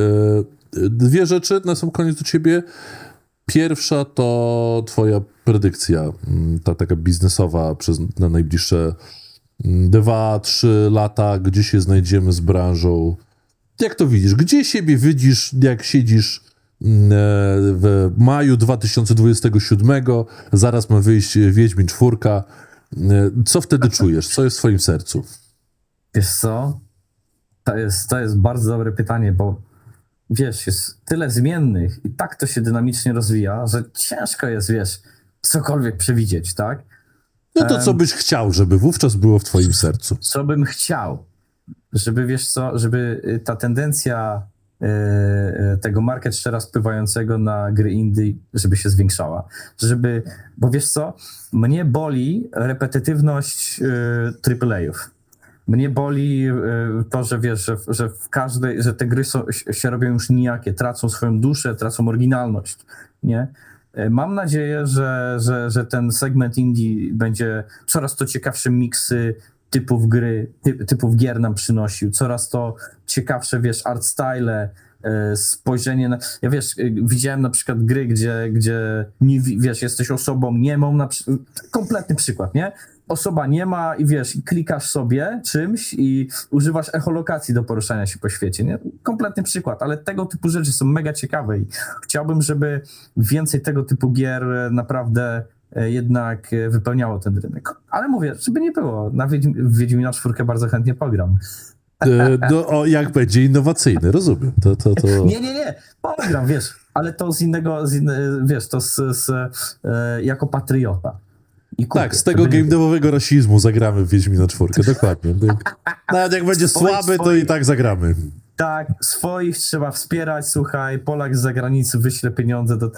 Dwie rzeczy na sam koniec do ciebie. Pierwsza to twoja predykcja, ta taka biznesowa na najbliższe 2-3 lata, gdzie się znajdziemy z branżą. Jak to widzisz? Gdzie siebie widzisz, jak siedzisz w maju 2027, zaraz ma wyjść Wiedźmin 4. Co wtedy czujesz? Co jest w twoim sercu? Wiesz co? To jest bardzo dobre pytanie, bo wiesz, jest tyle zmiennych i tak to się dynamicznie rozwija, że ciężko jest, wiesz, cokolwiek przewidzieć, tak? No to co byś chciał, żeby wówczas było w twoim sercu? Co bym chciał? Żeby, wiesz co, żeby ta tendencja tego market share'a spływającego na gry indie, żeby się zwiększała. Bo wiesz co, mnie boli repetytywność AAA-ów. Mnie boli to, że wiesz, że te gry się robią już nijakie, tracą swoją duszę, tracą oryginalność, nie? Mam nadzieję, że ten segment indie będzie coraz to ciekawsze miksy typów gier nam przynosił, coraz to ciekawsze, wiesz, art style, spojrzenie na... Ja wiesz, widziałem na przykład gry, gdzie nie, wiesz, jesteś osobą niemą, kompletny przykład, nie? Osoba niema i wiesz, i klikasz sobie czymś i używasz echolokacji do poruszania się po świecie, nie? Kompletny przykład, ale tego typu rzeczy są mega ciekawe i chciałbym, żeby więcej tego typu gier naprawdę jednak wypełniało ten rynek. Ale mówię, żeby nie było, w Wiedźmina 4 bardzo chętnie pogram. No, jak będzie innowacyjny, rozumiem. Nie, pogram, wiesz, ale to wiesz, to jako patriota. Tak, z tego game devowego rasizmu zagramy w Wiedźmina 4, dokładnie. Nawet jak będzie słaby, to i tak zagramy. Tak, swoich trzeba wspierać, słuchaj, Polak z zagranicy wyśle pieniądze do...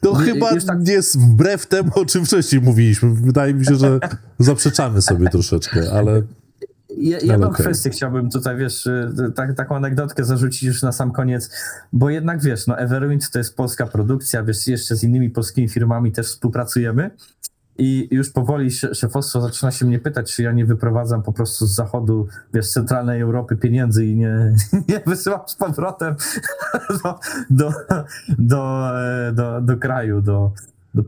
To chyba jest wbrew temu, o czym wcześniej mówiliśmy. Wydaje mi się, że zaprzeczamy sobie troszeczkę, ale... Jedną okej. kwestię chciałbym tutaj, wiesz, taką anegdotkę zarzucić już na sam koniec, bo jednak, wiesz, no Everwind to jest polska produkcja, wiesz, jeszcze z innymi polskimi firmami też współpracujemy i już powoli szefostwo zaczyna się mnie pytać, czy ja nie wyprowadzam po prostu z zachodu, wiesz, z centralnej Europy pieniędzy i nie wysyłam z powrotem do kraju, do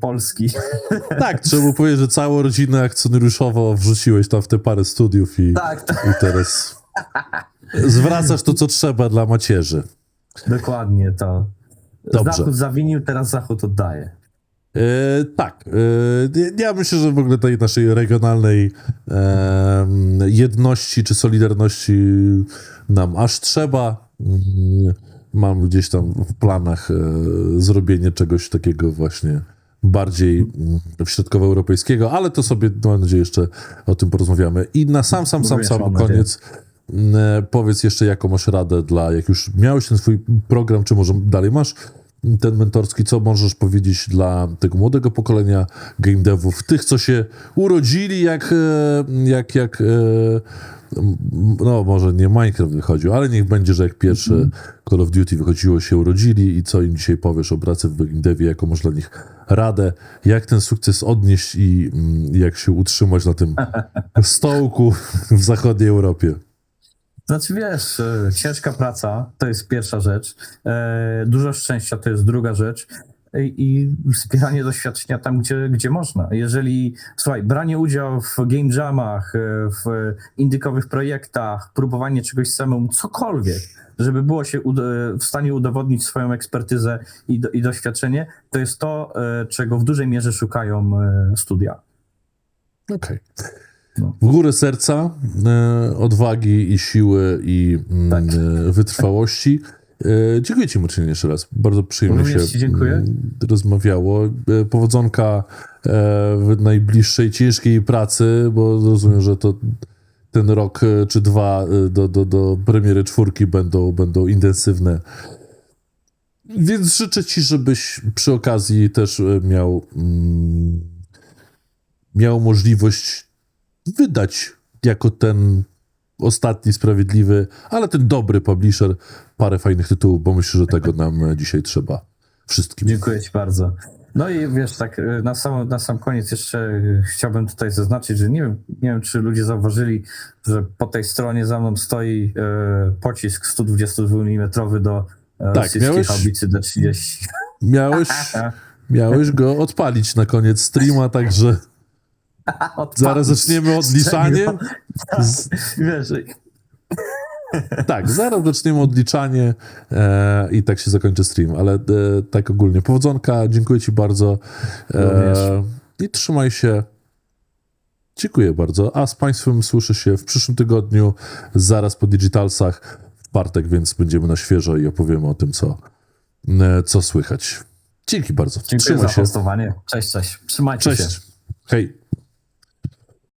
Polski. Tak, trzeba mu powiedzieć, że całą rodzinę akcjonariuszowo wrzuciłeś tam w te parę studiów i teraz zwracasz to, co trzeba dla macierzy. Dokładnie to. Dobrze. Zachód zawinił, teraz Zachód oddaje. Tak. Ja myślę, że w ogóle tej naszej regionalnej jedności czy solidarności nam aż trzeba. Mam gdzieś tam w planach zrobienie czegoś takiego właśnie bardziej środkowoeuropejskiego, ale to sobie, mam nadzieję, jeszcze o tym porozmawiamy. I na sam koniec powiedz jeszcze, jaką masz radę jak już miałeś ten swój program, czy może dalej masz ten mentorski, co możesz powiedzieć dla tego młodego pokolenia game devów, tych, co się urodzili, no może nie Minecraft wychodził, ale niech będzie, że jak pierwsze Call of Duty wychodziło, się urodzili i co im dzisiaj powiesz o pracy w game devie, jaką masz dla nich radę, jak ten sukces odnieść i jak się utrzymać na tym stołku w zachodniej Europie. Znaczy wiesz, ciężka praca to jest pierwsza rzecz, dużo szczęścia to jest druga rzecz i wspieranie doświadczenia tam, gdzie można. Jeżeli, słuchaj, branie udziału w game jamach, w indykowych projektach, próbowanie czegoś samemu, cokolwiek, żeby było się w stanie udowodnić swoją ekspertyzę i doświadczenie, to jest to, czego w dużej mierze szukają studia. Okej. W górę serca, odwagi i siły i wytrwałości. Dziękuję ci, Marcinie, jeszcze raz. Bardzo przyjemnie się rozmawiało. Powodzonka w najbliższej ciężkiej pracy, bo rozumiem, że to ten rok czy dwa do premiery 4 będą intensywne. Więc życzę ci, żebyś przy okazji też miał możliwość wydać jako ten ostatni sprawiedliwy, ale ten dobry publisher parę fajnych tytułów, bo myślę, że tego nam dzisiaj trzeba wszystkim. Dziękuję ci bardzo. No i wiesz, tak na sam koniec jeszcze chciałbym tutaj zaznaczyć, że nie wiem, czy ludzie zauważyli, że po tej stronie za mną stoi pocisk 122 mm do rosyjskiej haubicy D30. Miałeś go odpalić na koniec streama, także zaraz zaczniemy odliczanie. Wiesz, tak, zaraz zaczniemy odliczanie i tak się zakończy stream, ale tak ogólnie. Powodzonka, dziękuję ci bardzo i trzymaj się. Dziękuję bardzo. A z państwem słyszę się w przyszłym tygodniu, zaraz po Digitalsach, w czwartek, więc będziemy na świeżo i opowiemy o tym, co słychać. Dzięki bardzo. Dziękuję za hostowanie. Cześć. Trzymajcie się. Hej.